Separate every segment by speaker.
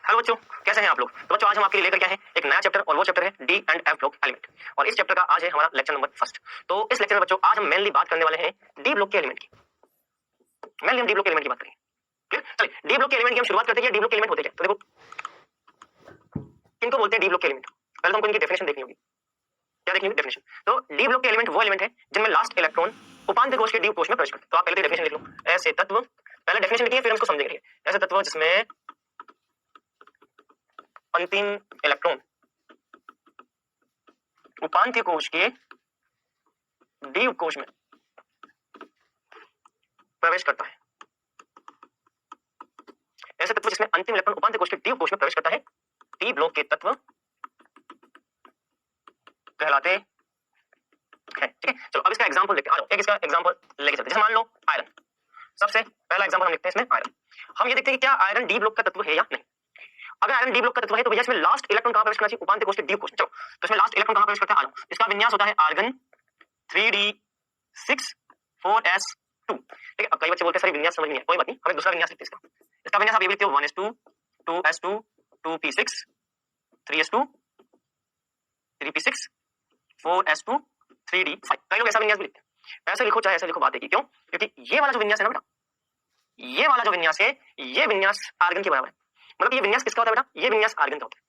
Speaker 1: Hello बच्चों, कैसे हैं आप लोग। तो बच्चों आज हम आपके लिए लेकर के आए हैं एक नया चैप्टर और वो चैप्टर है D and F block element. और इस चैप्टर का आज है हमारा लेक्चर नंबर फर्स्ट। तो इस लेक्चर में बच्चों आज हम मेनली बात करने वाले हैं डी ब्लॉक के एलिमेंट की। मेनली हम डी ब्लॉक के एलिमेंट की बात करेंगे। क्लियर। चलिए डी ब्लॉक के एलिमेंट की हम शुरुआत करते हैं। डी ब्लॉक के एलिमेंट होते क्या। तो देखो किनको बोलते हैं डी ब्लॉक के एलिमेंट। पहले तो हमको इनकी डेफिनेशन देखनी होगी। क्या देखनी होगी डेफिनेशन। तो डी ब्लॉक के एलिमेंट वो एलिमेंट है जिनमें लास्ट इलेक्ट्रॉन उपांत्य कोश के डी कोश में प्रवेश करते हैं। तो आप पहले डेफिनेशन लिख लो। ऐसे तत्व, पहले डेफिनेशन लिखिए फिर हम इसको समझेंगे। ऐसे तत्व जिसमें अंतिम इलेक्ट्रॉन उपांत्य कोश के डी कोश में प्रवेश करता है। ऐसे तत्व जिसमें अंतिम इलेक्ट्रॉन उपांत्य कोश के डी कोश में प्रवेश करता है डी ब्लॉक के तत्व कहलाते हैं। ठीक है, चलो अब इसका एग्जांपल देखते हैं। आ जाओ एक इसका एग्जांपल लेके चलते हैं। जैसे मान लो आयरन, सबसे पहला एग्जांपल हम लिखते हैं इसमें आयरन। हम ये देखते हैं कि क्या आयरन डी ब्लॉक का तत्व है या नहीं। अगर आयरन डी ब्लॉक का तत्व है तो भैया इसमें लास्ट इलेक्ट्रॉन कहां प्रवेश करना चाहिए, उपांत्य कोश के डी कोश। चलो तो इसमें लास्ट इलेक्ट्रॉन कहां प्रवेश करता है। आ जाओ, इसका विन्यास होता है आर्गन 3d6 4s2। ठीक है, अब कई बच्चे बोलते हैं सर विन्यास समझ नहीं है, कोई बात नहीं, हम एक दूसरा विन्यास लिखते हैं इसका। इसका विन्यास आप ये लिखते हो 1s2 2s2 2p6 3s2 3p6 4s2 3d5। कई लोग ऐसा विन्यास भी लिखते हैं। ऐसे लिखो चाहे ऐसे लिखो, बात है कि क्यों, क्योंकि ये वाला जो विन्यास है ना बेटा, ये वाला जो विन्यास है ये विन्यास आर्गन के बराबर है। मतलब ये विन्यास किसका होता है बेटा, ये विन्यास आर्गन का होता है।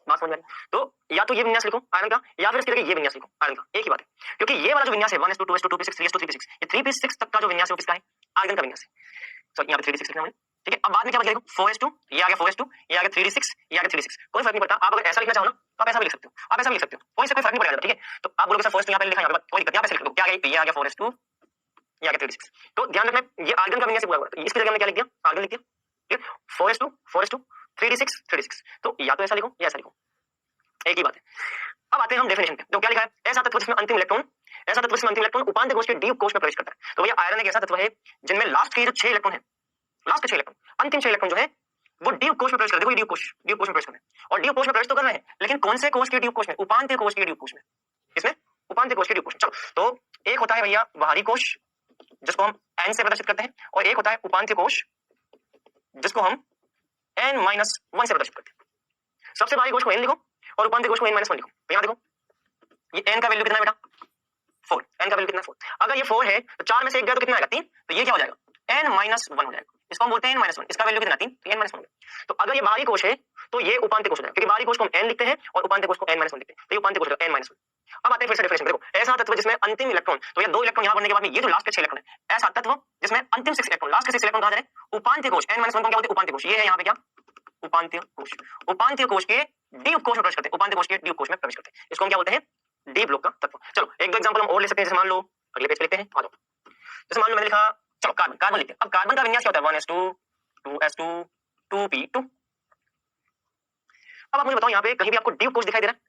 Speaker 1: बात समझ में आई। तो या तो ये विन्यास लिखो आयरन का या फिर इसकी जगह ये विन्यास लिखो आयरन का, एक ही बात है। क्योंकि ये वाला जो विन्यास है 1s2 2s2 2p6 3s2 3p6, ये 3p6 तक का जो विन्यास है वो किसका है, आर्गन का विन्यास है। तो यहाँ पे 3d6 लिखना है। ठीक है, अब बाद में क्या बच गया देखो 4s2, ये आ गया 4s2, ये आ गया 3d6, ये आ गया 3d6। कोई फर्क नहीं पड़ता, आप अगर ऐसा लिखना चाहो ना तो आप ऐसा भी लिख सकते हो, आप ऐसा भी लिख सकते हो, कोई से कोई फर्क नहीं पड़ेगा। ठीक है, तो आप बोलोगे सर 4s2 यहाँ पे लिखा, यहाँ पे कोई दिक्कत नहीं, आप ऐसे लिख दो। क्या आ गया, ये आ गया 4s2, ये आ गया 3d6। तो ध्यान रखना ये आर्गन का विन्यास पूरा हुआ, तो इसकी जगह में क्या लिख दिया, आर्गन लिख दिया। ठीक है, 4s2 3d6 3d6। तो या तो ऐसा लिखो या ऐसा लिखो, एक ही बात है। अब आते हैं हम डेफिनेशन पे। तो क्या लिखा है, ऐसा तत्व जिसमें अंतिम इलेक्ट्रॉन, ऐसा तत्व जिसमें अंतिम इलेक्ट्रॉन उपांत्य कोश के डी कोश में प्रवेश करता है। तो भैया आयरन एक ऐसा तत्व है जिनमें लास्ट के जो 6 इलेक्ट्रॉन है, लास्ट के 6 इलेक्ट्रॉन, अंतिम 6 इलेक्ट्रॉन जो है वो डी कोश में प्रवेश करते हैं। देखो डी कोश में प्रवेश कर रहे हैं, और डी कोश में प्रवेश तो कर रहे हैं, लेकिन कौन से कोश के डी कोश में, उपांत्य कोश के डी कोश में। इसमें उपांत्य कोश के डी कोश। चलो तो एक होता है भैया बाहरी कोश जिसको हम एन से प्रदर्शित करते हैं, और एक होता है उपांत्य कोश जिसको हम n-1 से प्रदर्शित करते हैं। सबसे बाहरी कोश को n लिखो और उपांत्य कोश को n-1 लिखो। तो यहाँ देखो ये n का वैल्यू कितना है बेटा, 4। n का वैल्यू कितना है 4। अगर ये 4 है तो 4 में से 1 गया तो कितना आएगा, 3। तो ये क्या हो जाएगा, n-1 हो जाएगा। इसको हम बोलते हैं n-1। इसका वैल्यू कितना 3, तो n-1 हो गया। तो अगर ये बाहरी कोश है तो ये उपांत्य कोश हो जाएगा, क्योंकि बाहरी कोश को हम n लिखते हैं और उपांत्य कोश को n-1 लिखते हैं। तो ये उपांत्य कोश होगा n-1। अब आते हैं फिर से डेफिनेशन। देखो ऐसा तत्व जिसमें अंतिम इलेक्ट्रॉन, तो ये 2 इलेक्ट्रॉन यहाँ बनने के बाद में ये जो लास्ट के 6 इलेक्ट्रॉन है, ऐसा तत्व जिसमें अंतिम 6 इलेक्ट्रॉन, लास्ट के 6 इलेक्ट्रॉन कहा जाए उपांत्य कोश n-1 को क्या बोलते हैं, उपांत्य कोश। ये है यहाँ पे क्या, उपांत्य कोश। उपांत्य कोश के डी कोश में प्रवेश करते हैं, उपांत्य कोश के डी कोश में प्रवेश करते हैं। इसको हम क्या बोलते हैं, डी ब्लॉक का तत्व। चलो एक दो एग्जांपल हम और ले सकते हैं। जैसे मान लो अगले पेज पे लिखते हैं, आ जाओ। जैसे मान लो मैंने लिखा, चलो कार्बन, कार्बन लिखते हैं। अब कार्बन का विन्यास क्या होता है, 1s2 2s2 2p2। अब आप मुझे बताओ यहाँ पे कहीं भी आपको डी कोश दिखाई दे रहा है,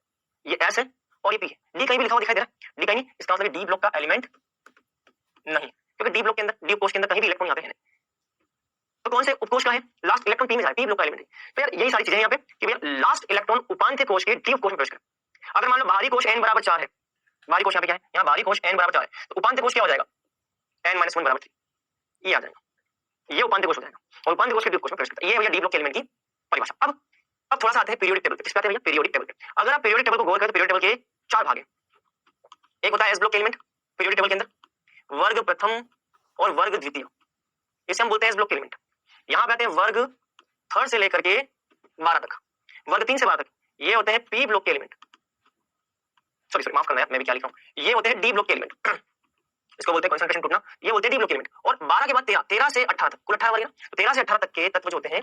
Speaker 1: ये s है और ये p है, डी कहीं भी लिखा हुआ दिखाई दे रहा है, डी कहीं नहीं, इसका मतलब डी ब्लॉक का एलिमेंट नहीं, क्योंकि डी ब्लॉक के अंदर, डी कोश के अंदर कहीं भी इलेक्ट्रॉन यहाँ पे है नहीं। तो कौन से उपकोश का है, लास्ट इलेक्ट्रॉन पी में जाए, पी ब्लॉक का एलिमेंट है। तो यार यही सारी चीजें यहाँ पे कि भैया लास्ट इलेक्ट्रॉन उपांत्य कोश के डी कोश में प्रवेश करे। अगर मान लो बाहरी कोश n बराबर 4 है, बाहरी कोश यहाँ पे क्या है, यहाँ बाहरी कोश n बराबर 4 है, तो उपांत्य कोश क्या हो जाएगा, n-1 बराबर 3, ये आ जाएगा, ये उपांत्य कोश हो जाएगा और उपांत्य कोश के डी कोश में प्रवेश करता है। ये भैया डी ब्लॉक के एलिमेंट की परिभाषा। अब थोड़ा सा आते हैं पीरियोडिक टेबल पे। किस पे आते हैं भैया, पीरियोडिक टेबल पे। अगर आप पीरियोडिक टेबल को गौर करें तो पीरियोडिक टेबल के 4 भाग हैं। एक होता है S block element periodic table के अंदर, वर्ग प्रथम और वर्ग द्वितीय, इसे हम बोलते हैं एस ब्लॉक एलिमेंट। यहाँ पे आते हैं वर्ग 3 से लेकर के 12 तक, वर्ग 3 से 12 तक, ये होते हैं पी ब्लॉक के एलिमेंट। सॉरी माफ करना है, मैं भी क्या लिखा हूँ, ये होते हैं डी ब्लॉक के एलिमेंट। इसको बोलते हैं कंसंट्रेशन टूटना, ये बोलते हैं डी ब्लॉक एलिमेंट। और 12 के बाद 13 से 18 तक, कुल 18 वर्ग है ना, तो 13 से 18 तक के तत्व जो होते हैं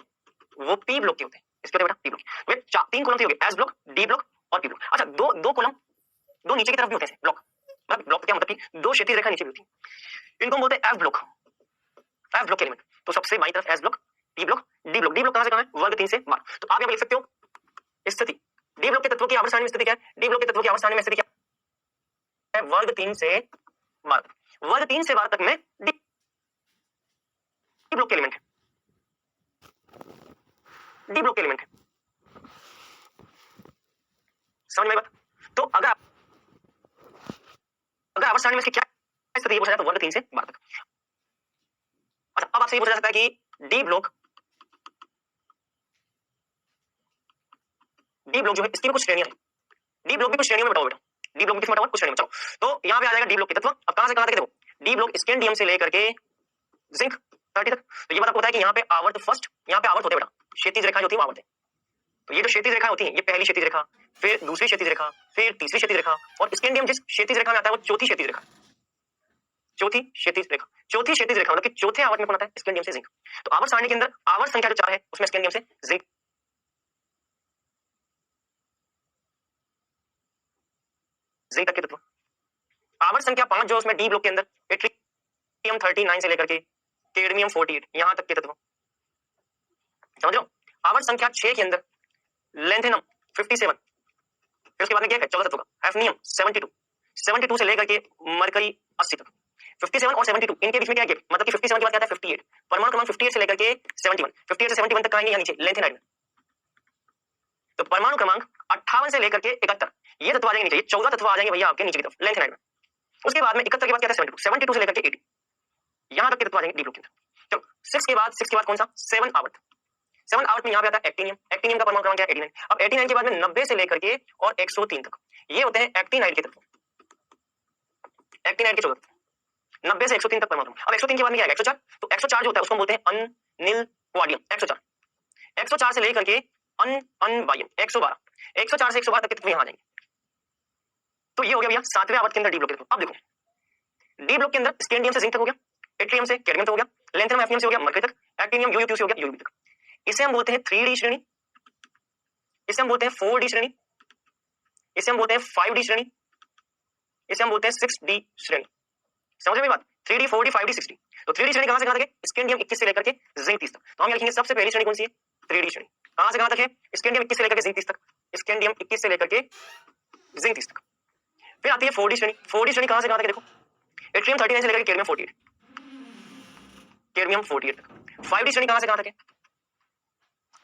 Speaker 1: वो पी ब्लॉक के होते हैं। इसके बेटा पी ब्लॉक, वे 3 कॉलम हो गए, एस ब्लॉक, डी ब्लॉक और पी ब्लॉक। अच्छा दो कॉलम, दो नीचे की तरफ भी होते हैं ब्लॉक, मतलब ब्लॉक क्या मतलब कि 2 क्षैतिज रेखा नीचे भी होती है, इनको हम बोलते हैं F block, F block element. तो सबसे बाईं तरफ S block, P block, D block. D block कहां से कहां है, वर्ग 3 से 12। तो आप यहाँ लिख सकते हो स्थिति, डी ब्लॉक के तत्वों की आवर्त सारणी में स्थिति क्या है, डी ब्लॉक के तत्वों की आवर्त सारणी में स्थिति क्या है, वर्ग 3 से 12 तक। वर्ग 3 से 12 तक में डी ब्लॉक एलिमेंट है, डी ब्लॉक एलिमेंट है। समझ में बात। तो अगर आवर्त सारणी में इसकी क्या स्थिति ये पूछा जाए तो वर्ग 3 से 12 तक। अच्छा अब आपसे ये पूछा जा सकता है कि डी ब्लॉक डी ब्लॉक जो है इसकी भी कुछ श्रेणियां हैं, डी ब्लॉक भी कुछ श्रेणियों में बताओ बेटा, डी ब्लॉक भी किस में बताओ कुछ श्रेणी में। चलो तो यहाँ पे आ जाएगा डी ब्लॉक के तत्व। अब कहां से कहां तक देखो, डी ब्लॉक स्कैंडियम से लेकर के जिंक 30 तक। तो ये बात आपको होता है कि यहाँ पे आवर्त फर्स्ट, यहाँ पे आवर्त होते हैं बेटा, क्षैतिज रेखा जो होती है वो आवर्त है। तो ये जो क्षैतिज रेखा होती है ये पहली क्षैतिज रेखा, फिर दूसरी क्षैतिज रेखा, फिर तीसरी क्षैतिज रेखा, और स्कैंडियम जिस क्षैतिज रेखा में आता है वो चौथी क्षैतिज रेखा, चौथी क्षैतिज रेखा, चौथी क्षैतिज रेखा मतलब कि चौथे आवर्त में कौन आता है, स्कैंडियम से जिंक। तो आवर्त सारणी के अंदर आवर्त संख्या जो 4 है उसमें स्कैंडियम से जिंक तक के तत्व। आवर्त संख्या 5 जो उसमें डी ब्लॉक के अंदर एट्रियम 39 से लेकर के कैडमियम 48 यहां तक के तत्व, समझ लो। आवर्त संख्या 6 के अंदर लेंथेनम 57, फिर उसके बाद में क्या है 14 तत्व का, हैफनियम 72 से लेकर के मरकरी 80 तक। 57 और 72 इनके बीच में क्या गैप, मतलब कि 57 के बाद क्या आता है 58, परमाणु क्रमांक 58 से लेकर के 71, 58 से 71 तक आएंगे यहाँ नीचे लेंथेनाइड में। तो परमाणु क्रमांक 58 से लेकर के 71 ये तत्व आ जाएंगे नीचे, ये 14 तत्व आ जाएंगे भैया आपके नीचे की तरफ लेंथेनाइड में। उसके बाद में 71 के बाद क्या था 72 से लेकर के 80 यहां तक के तत्व आ जाएंगे डी ब्लॉक के अंदर। चलो 6 के बाद कौन सा 7 आवर्त, 7 आवर्त में यहाँ पे आता है एक्टिनियम, एक्टिनियम का परमाणु क्रमांक क्या है 89। अब 89 के बाद में 90 से लेकर के और 103 तक ये होते हैं एक्टिनाइड के तत्व, एक्टिनाइड के 14 तत्व 90 से 103 तक परमाणु। अब 103 के बाद में क्या है 104, तो 104 जो होता है उसको बोलते हैं अनिल वाडियम 104, 104 से लेकर के अनवायम 112, 104 से 112 तक के तत्व यहाँ आ जाएंगे। तो ये हो गया भैया 7वें आवर्त के अंदर डी ब्लॉक के तत्व। अब देखो डी ब्लॉक के अंदर स्कैंडियम से जिंक तक हो गया, एट्रियम से कैडमियम तक हो गया, लेंथेनम एफनियम से हो गया मरकरी तक, एक्टिनियम यूयू से हो गया यूयू तक। इसे हम बोलते हैं 3D श्रेणी, इसे हम बोलते हैं 4D श्रेणी, इसे हम बोलते हैं 5D श्रेणी, इसे हम बोलते हैं 6D श्रेणी। समझ में बात 3D 4D 5D 6D। तो 3D श्रेणी कहां से कहां तक है, स्कैंडियम 21 से लेकर के जिंक 30 तक। तो हम लिखेंगे सबसे पहली श्रेणी कौन सी है 3D श्रेणी, कहां से कहां तक है स्कैंडियम 21 से लेकर के जिंक 30 तक, स्कैंडियम 21 से लेकर के जिंक 30 तक। फिर आती है 4D श्रेणी, 4D श्रेणी कहां से कहां तक है देखो, एट्रियम 39 से लेकर के कैडमियम 48, कैडमियम 48 तक। 5D श्रेणी कहां से कहां तक है,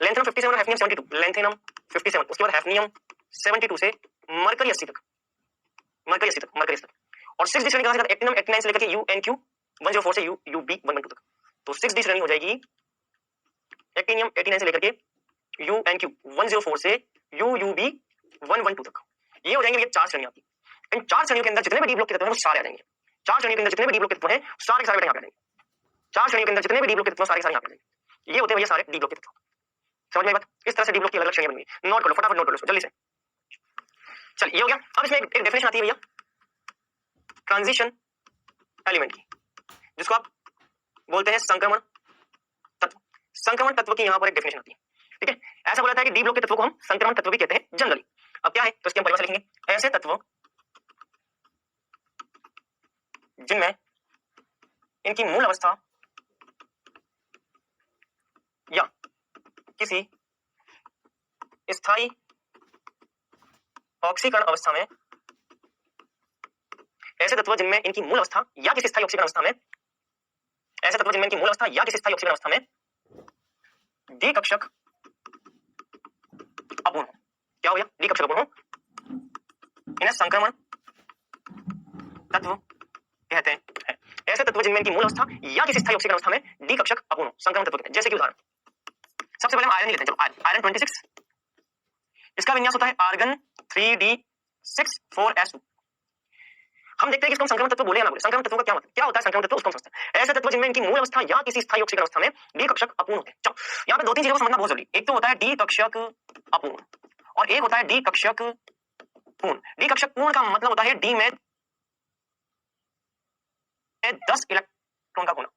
Speaker 1: लेंथेनम 57 और हैफनियम 72, लेंथेनम 57 उसके बाद हैफनियम 72 से मरकरी 80 तक, मरकरी 80 तक, मरकरी 80 तक। और 6D श्रेणी कहां से, एक्टिनियम 89 से लेकर के UnQ 104 से UB 112 तक। तो 6D श्रेणी हो जाएगी एक्टिनियम 89 से लेकर के UnQ 104 से UUB 112 तक। ये हो जाएंगे ये 4 श्रेणियां आपकी। इन 4 श्रेणियों के अंदर जितने भी डी ब्लॉक के तत्व हैं वो सारे आ जाएंगे। 4 श्रेणियों के अंदर जितने भी डी ब्लॉक के तत्व हैं सारे के सारे यहाँ पे आ जाएंगे। 4 श्रेणियों के अंदर जितने भी डी ब्लॉक के तत्व सारे यहाँ पे आ जाएंगे। ये होते हैं भैया सारे डी ब्लॉक के तत्व। समझ में बात, इस तरह से डी ब्लॉक की अलग श्रेणियां बनी हुई। नोट कर लो फटाफट, नोट कर लो जल्दी से। चल ये हो गया। अब इसमें एक डेफिनेशन आती है भैया ट्रांजिशन एलिमेंट की, जिसको आप बोलते हैं संक्रमण तत्व। संक्रमण तत्व की यहाँ पर एक डेफिनेशन आती है, ठीक है। ऐसा बोला था कि डी ब्लॉक के तत्व को हम संक्रमण तत्व भी कहते हैं जनरली। अब क्या है तो इसकी हम परिभाषा लिखेंगे, ऐसे तत्व जिनमें इनकी मूल अवस्था या किसी स्थायी ऑक्सीकरण अवस्था में, ऐसे तत्व जिनमें इनकी मूल अवस्था या किसी स्थायी ऑक्सीकरण अवस्था में, ऐसे तत्व जिनमें इनकी मूल अवस्था या किसी स्थायी ऑक्सीकरण अवस्था में डी कक्षक अपूर्ण हो। क्या हो गया, डी कक्षक अपूर्ण हो, इन्हें संक्रमण तत्व कहते हैं। ऐसे तत्व जिनमें इनकी मूल अवस्था या किसी स्थायी ऑक्सीकरण अवस्था में डी कक्षक अपूर्ण हो, संक्रमण तत्व कहते हैं। जैसे कि उदाहरण सबसे पहले हम आयरन लेते हैं। चलो आयरन 26, इसका विन्यास होता है आर्गन 3D6 4s2। हम देखते हैं कि इसको हम संक्रमण तत्व बोले या ना बोले। संक्रमण तत्व का क्या मतलब, क्या होता है संक्रमण तत्व, उसको हम समझते हैं। ऐसे तत्व जिनमें इनकी मूल अवस्था या किसी स्थायी ऑक्सीकरण अवस्था में डी कक्षक अपूर्ण होते हैं। चलो यहाँ पे 2-3 चीजों को समझना बहुत जरूरी। एक तो होता है डी कक्षक अपूर्ण और एक होता है डी कक्षक पूर्ण। डी कक्षक पूर्ण का मतलब होता है डी में 10 इलेक्ट्रॉन का होना।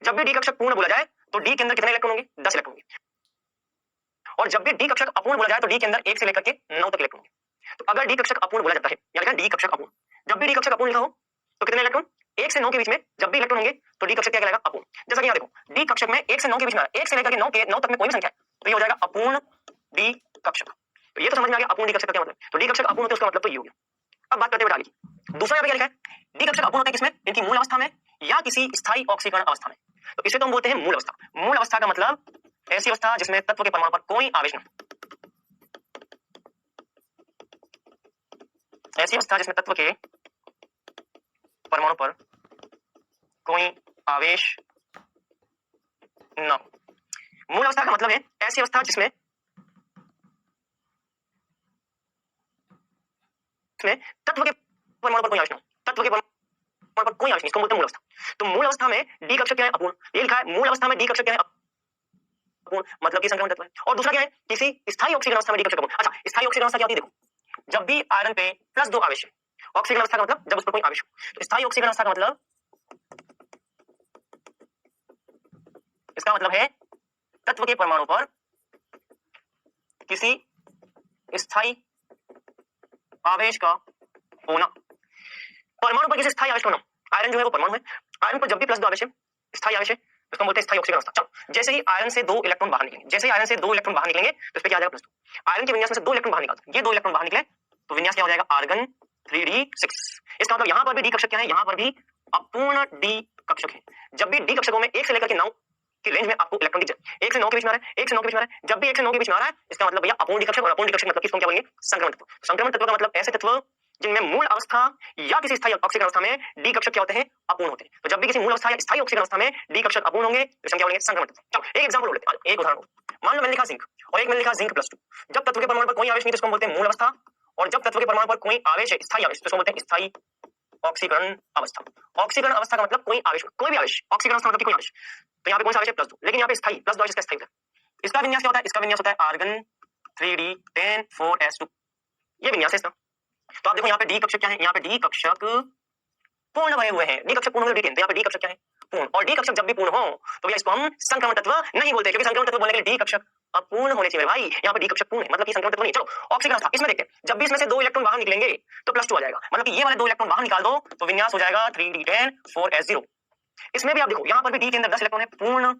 Speaker 1: जब भी डी कक्षक पूर्ण बोला जाए तो डी के अंदर कितने इलेक्ट्रॉन होंगे, 10 इलेक्ट्रॉन होंगे। और जब भी डी कक्षक अपूर्ण बोला जाए तो डी के अंदर 1 से लेकर के 9 तक इलेक्ट्रॉन होंगे। तो अगर डी कक्षक अपूर्ण बोला जाता है यानी डी कक्षक अपूर्ण, जब भी डी कक्षक अपूर्ण लिखा हो तो कितने इलेक्ट्रॉन, 1 से 9 के बीच में जब भी इलेक्ट्रॉन होंगे तो डी कक्षक क्या कहलाएगा, अपूर्ण। जैसा कि यहाँ देखो डी कक्षक में 1 से 9 के बीच में, 1 से लेकर के 9 तक में कोई भी संख्या है तो ये हो जाएगा अपूर्ण डी कक्षक। तो ये तो समझ में आ गया अपूर्ण डी कक्षक का क्या मतलब। तो डी कक्षक अपूर्ण होता है उसका मतलब तो ये हो गया। अब बात करते हैं डाली दूसरा यहाँ पे क्या लिखा है, डी कक्षक अपूर्ण होता है किसमें, इनकी मूल अवस्था में या किसी स्थायी ऑक्सीकरण अवस्था में। तो इसे तो हम बोलते हैं मूल अवस्था। मूल अवस्था का मतलब ऐसी अवस्था जिसमें तत्व के परमाणु पर कोई आवेश न, ऐसी अवस्था जिसमें तत्व के परमाणु पर कोई आवेश न हो। मूल अवस्था का मतलब है ऐसी अवस्था जिसमें में तत्व के परमाणु पर कोई आवेश ना हो, तत्व के परमाणु पर कोई आवेश नहीं, इसको बोलते हैं मूल अवस्था। तो मूल अवस्था में डी कक्षक क्या है? अपूर्ण। ये लिखा है मूल अवस्था में डी कक्षक क्या है? अपूर्ण, मतलब कि संक्रमण तत्व है। और दूसरा क्या है? किसी स्थायी ऑक्सीजन अवस्था में डी कक्षक अपूर्ण। अच्छा, स्थायी ऑक्सीजन अवस्था क्या होती है? देखो, जब भी आयरन पे +2 आवेश है, ऑक्सीजन अवस्था का मतलब जब उस पर कोई आवेश हो। तो स्थायी ऑक्सीजन अवस्था का मतलब, इसका मतलब है तत्व के परमाणु पर किसी स्थायी आवेश का होना। परमाणु पर किसी स्थायी आवेश का होना। आयरन जो है वो परमाणु है, आयरन पर जब भी +2 आवेश है, स्थायी आवेश है, उसको बोलते हैं स्थायी ऑक्सीजन अवस्था। चलो, जैसे ही आयरन से 2 इलेक्ट्रॉन बाहर निकलेंगे, जैसे ही आयरन से 2 इलेक्ट्रॉन बाहर निकलेंगे तो इस पे क्या आ जाएगा? +2। आयरन के विन्यास में से 2 इलेक्ट्रॉन बाहर निकाल दो, ये 2 इलेक्ट्रॉन बाहर निकले तो विन्यास क्या हो जाएगा? Argon 3d6। इसका मतलब यहां पर भी डी कक्षक क्या है? यहां पर भी अपूर्ण डी कक्षक है। जब भी डी कक्षकों में 1 से लेकर के 9 की रेंज में आपको इलेक्ट्रॉन दिख जाए, 1 से 9 के बीच में आ रहा है, 1 से 9 के बीच में आ रहा है, जब भी 1 से 9 के बीच में आ रहा है, इसका मतलब भैया अपूर्ण डी कक्षक। और अपूर्ण डी कक्षक मतलब किसको क्या बोलेंगे? संक्रमण तत्व। संक्रमण तत्व का मतलब ऐसे तत्व जिनमें मूल अवस्था या किसी स्थायी ऑक्सीजन अवस्था में डी कक्षक क्या होते हैं? अपूर्ण होते हैं। तो जब भी किसी मूल अवस्था या स्थायी ऑक्सीजन अवस्था में डी कक्षक अपूर्ण होंगे तो इसमें क्या बोलेंगे? संक्रमण तत्व। चलो एक एग्जांपल ले लेते हैं, एक उदाहरण। मान लो मैंने लिखा जिंक और एक मैंने लिखा जिंक +2। जब तत्व के परमाणु पर कोई आवेश नहीं तो इसको हम बोलते हैं मूल अवस्था, और जब तत्व के परमाणु पर कोई आवेश है, स्थायी आवेश, तो इसको बोलते हैं स्थायी ऑक्सीकरण अवस्था। ऑक्सीकरण अवस्था का मतलब कोई आवेश, कोई भी आवेश। ऑक्सीकरण अवस्था मतलब कि कोई आवेश। तो यहाँ पे कौन सा आवेश है? +2, लेकिन यहाँ पे स्थायी +2 इसका स्थायी होता है। इसका विन्यास क्या होता है? इसका विन्यास होता है आर्गन 3d10 4s2। ये विन्यास है इसका। तो आप देखो यहाँ पे डी कक्षक क्या है? यहाँ पे डी कक्षक पूर्ण भरे हुए हैं। डी कक्षक पूर्ण भरे, तो यहाँ पे डी कक्षक क्या है? पूर्ण। और डी कक्षक जब भी पूर्ण हो तो भैया इसको हम संक्रमण तत्व नहीं बोलते, क्योंकि संक्रमण तत्व बोलने के लिए डी कक्षक अपूर्ण होने चाहिए भाई। यहाँ पे डी कक्षक पूर्ण है, मतलब कि संक्रमण तत्व नहीं। चलो ऑक्सीजन अवस्था, इसमें देखते हैं, जब भी इसमें से 2 इलेक्ट्रॉन बाहर निकलेंगे तो +2 आ जाएगा, मतलब कि ये वाले 2 इलेक्ट्रॉन बाहर निकाल दो तो विन्यास हो जाएगा 3d10 4s0। इसमें भी आप देखो, यहाँ पर भी डी के अंदर 10 इलेक्ट्रॉन है, पूर्ण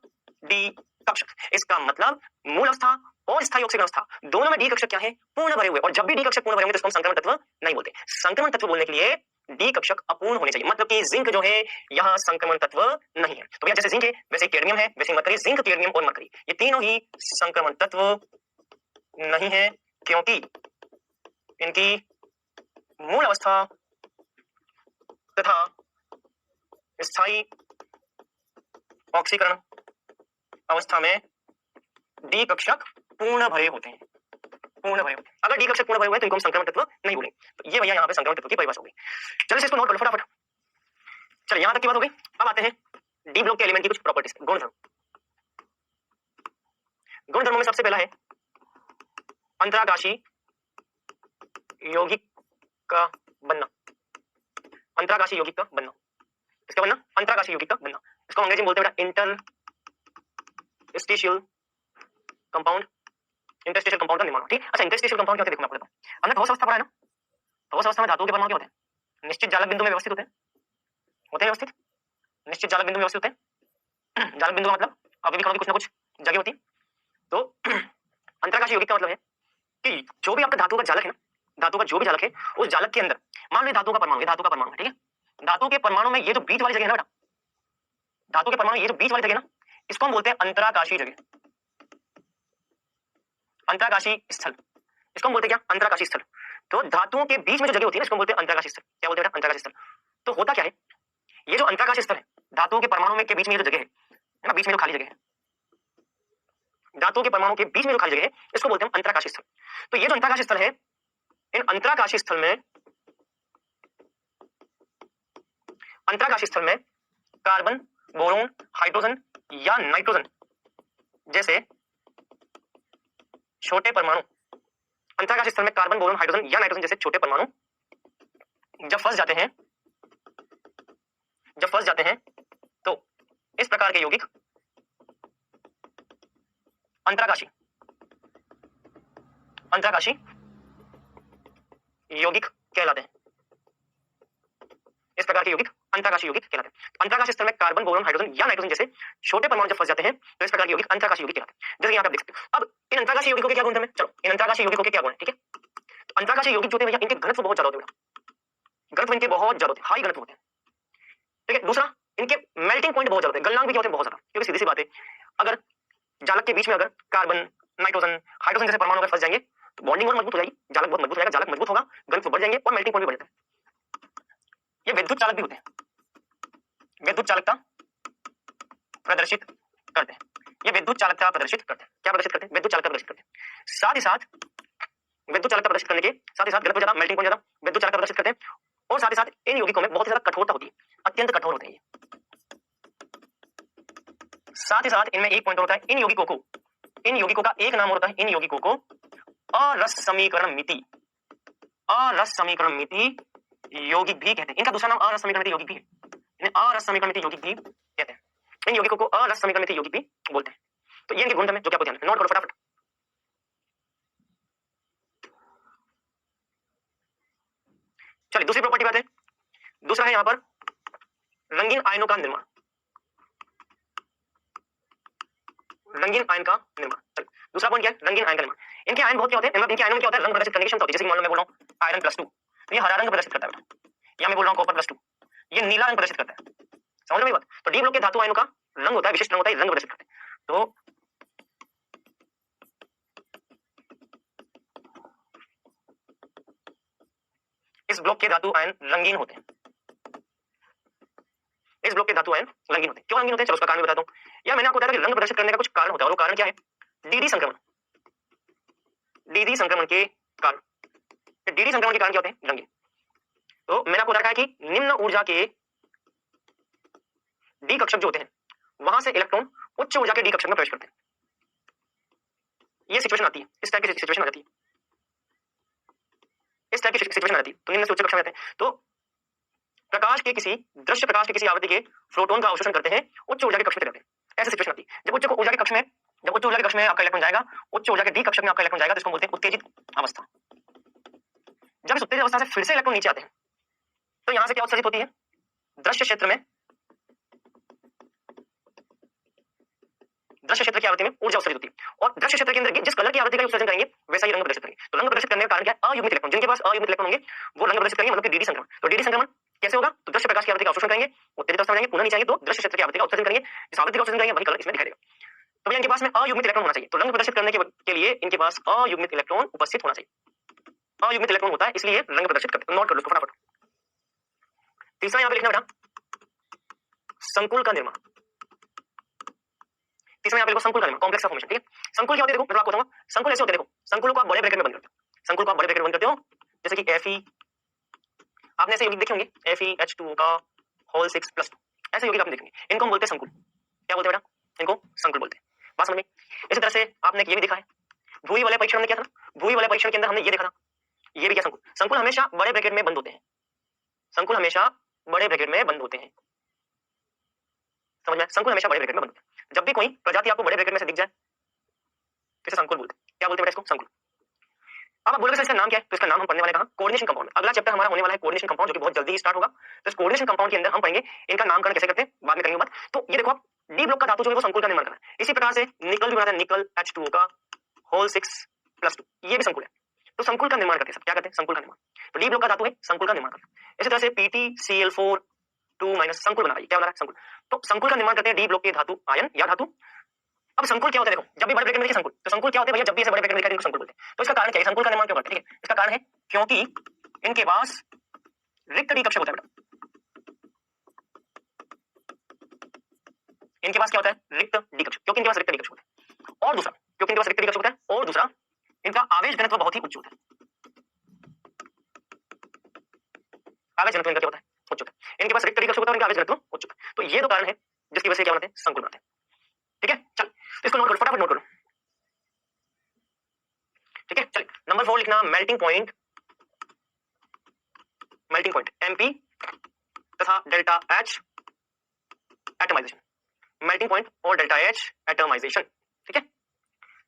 Speaker 1: डी कक्षक। इसका मतलब मूल अवस्था और स्थायी ऑक्सीजन अवस्था दोनों में डी कक्षक क्या है? पूर्ण भरे हुए। और जब भी डी कक्षक पूर्ण भरे होंगे तो इसको हम संक्रमण तत्व नहीं बोलते। संक्रमण तत्व बोलने के लिए डी कक्षक अपूर्ण होने चाहिए, मतलब कि जिंक जो है यहाँ संक्रमण तत्व नहीं है। तो भैया जैसे जिंक है वैसे कैडमियम है, वैसे मरकरी। जिंक, कैडमियम और मरकरी ये तीनों ही संक्रमण तत्व नहीं है, क्योंकि इनकी मूल अवस्था तथा स्थायी ऑक्सीकरण अवस्था में डी कक्षक पूर्ण भरे होते हैं, पूर्ण भरे होते हैं। अगर डी कक्षक पूर्ण भरे हुए तो इनको हम संक्रमण तत्व नहीं बोलेंगे। तो ये भैया यहाँ पे संक्रमण तत्व की परिभाषा हो गई। चलिए इसको नोट कर लो फटाफट। चलिए यहाँ तक की बात हो गई। अब आते हैं डी ब्लॉक के एलिमेंट की कुछ प्रॉपर्टीज, गुणधर्म। गुणधर्मों में सबसे पहला है अंतराकाशी यौगिक का बनना। अंतराकाशी यौगिक का बनना, इसका बनना अंतराकाशी यौगिक का बनना। इसको अंग्रेजी में बोलते हैं इंटरस्टिशियल कंपाउंड, इंटरस्टिशियल कंपाउंड का निर्माण। ठीक, अच्छा इंटरस्टिशियल कंपाउंड क्या होता है देखो मैं आपको बताऊं। हमने ठोस अवस्था पढ़ा है ना, ठोस अवस्था में धातुओं के परमाणु क्या होते हैं? निश्चित जालक बिंदु में व्यवस्थित होते हैं, व्यवस्थित, निश्चित जालक बिंदु में व्यवस्थित होते हैं। जालक बिंदु का मतलब अवयवी कणों की कुछ ना कुछ जगह होती है। तो अंतराकाशी यौगिक का मतलब है कि जो भी आपका धातु का जालक है ना, धातु का जो भी जालक है, उस जालक के अंदर मान लो धातु का परमाणु, ये धातु का परमाणु है, ठीक है। धातु के परमाणु में ये जो बीच वाली जगह है ना बेटा, धातु के परमाणु ये जो बीच वाली जगह ना, इसको हम बोलते हैं अंतराकाशी जगह, अंतराकाशी स्थल। इसको हम बोलते हैं क्या? अंतराकाशी स्थल। तो धातुओं के बीच में जो जगह होती है इसको बोलते हैं अंतराकाशी स्थल। क्या बोलते हैं बेटा? अंतराकाशी स्थल। तो होता क्या है, ये जो अंतराकाशी स्थल है, धातुओं के परमाणु में के बीच में जो जगह है ना, बीच में जो खाली जगह है, धातुओं के परमाणु के बीच में जो खाली जगह है, इसको बोलते हैं अंतराकाशी स्थल। तो ये जो अंतराकाशी स्थल है, इन अंतराकाशी स्थल में, अंतराकाशी स्थल में कार्बन, बोरोन, हाइड्रोजन या नाइट्रोजन जैसे छोटे परमाणु, अंतराकाशी स्थल में कार्बन, बोरोन, हाइड्रोजन या नाइट्रोजन जैसे छोटे परमाणु जब फंस जाते हैं, तो इस प्रकार के यौगिक अंतराकाशी यौगिक कहलाते हैं। इस प्रकार के यौगिक अंतराकाशी यौगिक कहलाते हैं। अंतराकाशी स्थल में कार्बन, बोरोन, हाइड्रोजन या नाइट्रोजन जैसे छोटे परमाणु जब फंस जाते हैं तो इस प्रकार के यौगिक अंतराकाशी यौगिक कहलाते हैं। जैसे यहाँ पे आप देख सकते हो। अब इन अंतराकाशी यौगिकों के क्या गुण है? चलो इन अंतराकाशी यौगिकों के क्या गुण है, ठीक है। तो अंतराकाशी यौगिक जो होते हैं भैया, इनके घनत्व बहुत ज्यादा होते हैं, घनत्व इनके बहुत ज्यादा होते हैं, हाई घनत्व होते हैं, ठीक है। दूसरा, इनके मेल्टिंग पॉइंट बहुत ज्यादा होते हैं, गलनांक भी क्या होते हैं? बहुत ज्यादा। क्योंकि सीधी सी बात है, अगर जालक के बीच में अगर कार्बन, नाइट्रोजन, हाइड्रोजन जैसे परमाणु अगर फंस जाएंगे तो बॉन्डिंग और मजबूत हो जाएगी, जालक बहुत मजबूत हो जाएगा, जालक मजबूत होगा, घनत्व बढ़ जाएंगे और मेल्टिंग पॉइंट भी बढ़ जाता है। ये विद्युत चालक भी होते हैं, विद्युत चालकता प्रदर्शित करते हैं। ये विद्युत चालकता प्रदर्शित करते हैं। क्या प्रदर्शित करते हैं? विद्युत चालकता प्रदर्शित करते हैं। साथ ही साथ विद्युत चालकता प्रदर्शित करने के साथ ही साथ घनत्व ज्यादा, मेल्टिंग पॉइंट ज्यादा, विद्युत चालकता प्रदर्शित करते हैं और साथ ही साथ इन यौगिकों में बहुत ही ज्यादा कठोरता होती है, अत्यंत कठोर होते हैं ये। साथ ही साथ इनमें एक पॉइंट होता है, इन यौगिकों का एक नाम होता है, इन यौगिकों को अरस समीकरण मिति, अरस समीकरण मिति यौगिक भी कहते हैं। इनका दूसरा नाम अरस समीकरण मिति यौगिक भी है, इन्हें अरस समीकरण मिति यौगिक भी कहते हैं। इन यौगिकों को अरस समीकरण मिति यौगिक भी बोलते हैं। तो ये इनके गुणधर्म है जो कि आपको ध्यान रखना, नोट करो फटाफट। चलिए दूसरी प्रॉपर्टी बात है, दूसरा है यहाँ पर रंगीन आयनों का निर्माण, रंगीन आयन का निर्माण। दूसरा पॉइंट क्या है, रंगीन आयन का निर्माण। इनके आयन बहुत क्या होते हैं, इनके आयनों में क्या होता है, रंग प्रदर्शित करने की क्षमता होती है। जैसे मान लो मैं बोल रहा हूँ आयरन +2, ये हरा रंग प्रदर्शित करता है बेटा, या मैं बोल रहा हूँ कॉपर +2, ये नीला रंग प्रदर्शित करता है। समझ में मेरी बात? तो डी ब्लॉक के धातु आयनों का रंग होता है, विशिष्ट रंग होता है, रंग प्रदर्शित करते हैं। तो इस ब्लॉक के धातु आयन रंगीन होते हैं, इस ब्लॉक के धातु आयन रंगीन होते हैं। क्यों रंगीन होते हैं, चलो उसका कारण भी बताता हूँ। यार मैंने आपको बताया था कि रंग प्रदर्शित करने का कुछ कारण होता है, और वो कारण क्या है, डीडी संक्रमण, डीडी संक्रमण के कारण। डीडी संक्रमण के कारण क्या होते हैं, रंगीन। तो मैंने आपको बताया कि निम्न ऊर्जा के डी कक्षक जो होते हैं, वहां से इलेक्ट्रॉन उच्च ऊर्जा के डी कक्षक में प्रवेश करते हैं। ये सिचुएशन आती है, इस टाइप की सिचुएशन आ जाती है, इस टाइप की सिचुएशन आ जाती है। तो निम्न से उच्च कक्षा में रहते हैं। तो प्रकाश के किसी दृश्य प्रकाश के किसी आवृत्ति के प्रोटॉन का अवशोषण करते हैं, उच्च ऊर्जा के कक्ष में रहते हैं। ऐसी सिचुएशन आती है। जब उच्च ऊर्जा के कक्ष में, जब उच्च ऊर्जा के कक्ष में आपका इलेक्ट्रॉन जाएगा, उच्च ऊर्जा के डी कक्षक में आपका इलेक्ट्रॉन जाएगा, तो इसको बोलते हैं उत्तेजित अवस्था। जब इस उत्तेजित अवस्था से फिर से इलेक्ट्रॉन नीचे आते हैं, तो यहां से क्या उत्सर्जित होती है, दृश्य क्षेत्र में, दृश्य क्षेत्र की आवृत्ति में ऊर्जा उत्सर्जित होती है। और दृश्य क्षेत्र के अंदर जिस कलर की आवृत्ति का उत्सर्जन करेंगे, वैसा ही रंग प्रदर्शित करेंगे। तो रंग प्रदर्शित करने का कारण क्या है, अयुग्मित इलेक्ट्रॉन। जिनके पास अयुग्मित इलेक्ट्रॉन होंगे वो रंग प्रदर्शित करेंगे, मतलब कि डीडी संक्रमण। तो डीडी संक्रमण कैसे होगा, तो दृश्य प्रकाश की आवृत्ति का अवशोषण करेंगे, उत्तेजित अवस्था में जाएंगे, पुनः नीचे आएंगे तो दृश्य क्षेत्र की आवृत्ति का उत्सर्जन करेंगे, जिस आवृत्ति का उत्सर्जन करेंगे वही कलर इसमें दिखाई देगा। तो भैया इनके पास में अयुग्मित इलेक्ट्रॉन होना चाहिए। तो रंग प्रदर्शित करने के लिए इनके पास अयुग्मित इलेक्ट्रॉन उपस्थित होना चाहिए। अयुग्मित इलेक्ट्रॉन होता है, इसलिए रंग प्रदर्शित करते हैं। नोट कर लो फटाफट। तीसरा यहाँ पे लिखना बेटा, संकुल का निर्माण। तीसरा यहाँ पे लिखो संकुल का निर्माण, कॉम्प्लेक्स फॉर्मेशन। ठीक है, संकुल क्या होते हैं, देखो मैं आपको बताऊंगा। संकुल ऐसे होते हैं, देखो संकुल को आप बड़े ब्रैकेट में बंद करते हो, संकुल को आप बड़े ब्रैकेट में बंद करते हो, जैसे कि Fe, आपने ऐसे यौगिक देखे होंगे, FeH2 का होल 6+2, ऐसे यौगिक आपने देखेंगे। इनको हम बोलते हैं संकुल। क्या बोलते हैं बेटा, इनको संकुल बोलते हैं। बात समझ में? इसी तरह से आपने ये भी देखा है, भूई वाले परीक्षण में किया था, भूई वाले परीक्षण के अंदर हमने ये देखा था, ये भी क्या संकुल। संकुल हमेशा बड़े ब्रैकेट में बंद होते हैं, संकुल हमेशा बड़े ब्रैकेट में बंद होते हैं। समझ में? संकुल हमेशा बड़े ब्रैकेट में बंद होते हैं। जब भी कोई प्रजाति आपको बड़े ब्रैकेट में से दिख जाए, इसे संकुल बोलते हैं। क्या बोलते हैं बेटा इसको, संकुल। अब आप बोलोगे सर इसका नाम क्या है, तो इसका नाम हम पढ़ने वाले कहां, कोऑर्डिनेशन कंपाउंड। अगला चैप्टर हमारा होने वाला है कोऑर्डिनेशन कंपाउंड, जो कि बहुत जल्दी स्टार्ट होगा। तो इस कोऑर्डिनेशन कंपाउंड के अंदर हम पढ़ेंगे इनका नामकरण कैसे करते हैं, बाद में करेंगे बात। तो ये देखो आप, डी ब्लॉक का धातु जो है वो संकुल का निर्माण कर रहा है। इसी प्रकार से निकल भी बनाता है, निकल H2O का होल 6+2, ये भी संकुल है। तो संकुल का निर्माण करते हैं सब, क्या करते हैं, संकुल का निर्माण। तो डी ब्लॉक का धातु है, संकुल का निर्माण करता है। इसी तरह से PtCl4 2- संकुल बना रहा है, क्या बना रहा है, संकुल। तो संकुल का निर्माण करते हैं डी ब्लॉक के धातु आयन या धातु। अब संकुल क्या होता है, देखो जब भी बड़े ब्रैकेट में लिखे संकुल, तो संकुल क्या होते हैं भैया, जब भी ऐसे बड़े ब्रैकेट में लिखा है इनको संकुल बोलते हैं। तो इसका कारण क्या है, संकुल का निर्माण क्यों करते हैं, ठीक है, इसका कारण है क्योंकि इनके पास रिक्त डी कक्षक होता है बेटा। इनके पास क्या होता है, रिक्त डी कक्षक, क्योंकि इनके पास रिक्त डी कक्षक होता है। और दूसरा, क्योंकि इनके पास रिक्त डी कक्षक होता है, और दूसरा इनका आवेश घनत्व बहुत ही उच्च होता है। आवेश घनत्व इनका क्या होता है, उच्च होता है। इनके पास रिक्त डी कक्षक होता है और इनका आवेश घनत्व उच्च होता है। तो ये दो कारण है जिसकी वजह से क्या बनाते हैं, संकुल बनाते हैं। ठीक है, चल इसको नोट करो, फटाफट नोट करो। ठीक है, चल नंबर 4 लिखना, melting point, melting point MP तथा delta H atomization, melting point और डेल्टा H एटमाइजेशन। ठीक है,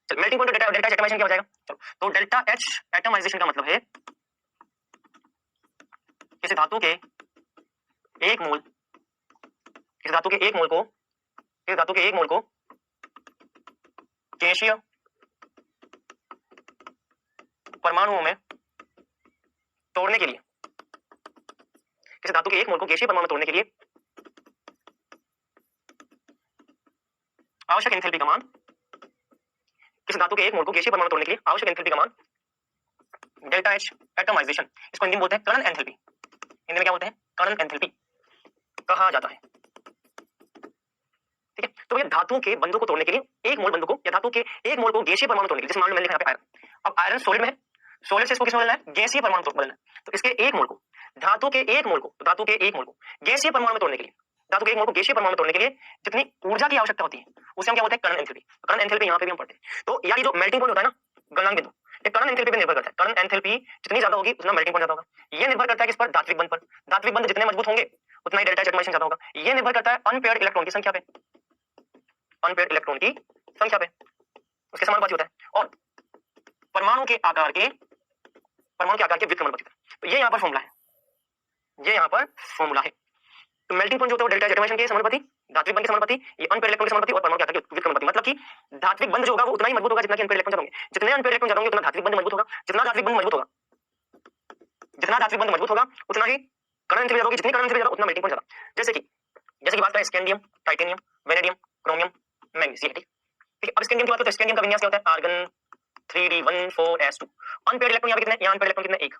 Speaker 1: चल मेल्टिंग पॉइंट और डेल्टा H एटमाइजेशन क्या हो जाएगा, चलो तो डेल्टा H एटमाइजेशन का मतलब है किसी धातु के एक मोल, किसी धातु के एक मोल को, किसी धातु के एक मोल को गैसीय परमाणुओं में तोड़ने के लिए, किसी धातु के एक मोल को गैसीय परमाणु में तोड़ने के लिए आवश्यक एंथैल्पी का मान, किसी धातु के एक मोल को गैसीय परमाणु में तोड़ने के लिए आवश्यक एंथैल्पी का मान डेल्टा H एटमाइजेशन, इसको हिंदी में बोलते हैं कर्ण एंथैल्पी। हिंदी में क्या बोलते हैं, कर्ण एंथैल्पी कहा जाता है। ठीक है, तो ये धातुओं के बंधों को तोड़ने के लिए, एक मोल बंधु को या धातु के एक मोल को गैसीय परमाणु तोड़ने के लिए, जैसे मान लो मैंने लिखा है आयरन। अब आयरन सॉलिड में है, सॉलिड से इसको किसमें बदलना है, गैसीय परमाणु में बदलना है। तो इसके एक मोल को, धातु के एक मोल को गैसीय परमाणु में तोड़ने के लिए, धातु के एक मोल को गैसीय परमाणु में तोड़ने के लिए जितनी ऊर्जा की आवश्यकता होती है उसे हम क्या बोलते हैं, कर्ण एंथैल्पी। कर्ण एंथैल्पी यहाँ पे भी हम पढ़ते हैं। तो यार ये जो मेल्टिंग पॉइंट होता है ना, गलनांक बिंदु, ये कर्ण एंथैल्पी पे निर्भर करता है। कर्ण एंथैल्पी जितनी ज्यादा होगी उतना मेल्टिंग पॉइंट ज्यादा होगा। ये निर्भर करता है किस पर, धात्विक बंध पर। धात्विक बंध जितने मजबूत होंगे उतना ही डेल्टा एटमाइजेशन ज्यादा होगा। ये निर्भर करता है अनपेयर्ड इलेक्ट्रॉन की संख्या पे, अनपेयर्ड इलेक्ट्रॉन की संख्या पे, उसके समानुपाती होता है। और परमाणु के आकार के व्युत्क्रमण होता है। तो ये यहाँ पर फॉर्मूला है, ये यहाँ पर फॉर्मूला है। तो मेल्टिंग पॉइंट जो होता है वो डेल्टा एटमाइजेशन के समानुपाती, धात्विक बंध के समानुपाती, ये अनपेयर्ड इलेक्ट्रॉन के समानुपाती और परमाणु के आकार के व्युत्क्रमण। मतलब कि धात्विक बंध जो होगा वो उतना ही मजबूत होगा जितना कि अनपेयर्ड इलेक्ट्रॉन ज्यादा होंगे। जितने अनपेयर्ड इलेक्ट्रॉन ज्यादा होंगे उतना धात्विक बंध मजबूत होगा। जितना धात्विक बंध मजबूत होगा, जितना धात्विक बंध मजबूत होगा उतना ही कर्ण एंथैल्पी ज्यादा होगी। जितनी कर्ण एंथैल्पी ज्यादा उतना मेल्टिंग पॉइंट ज्यादा। जैसे कि बात करें scandium, titanium, vanadium, chromium, manganese, ठीक है। अब स्कैंडियम की बात करें तो स्कैंडियम का विन्यास क्या होता है, आर्गन 3d14s2। अनपेयर्ड इलेक्ट्रॉन यहाँ पे कितने, यहाँ अनपेयर्ड इलेक्ट्रॉन कितने, एक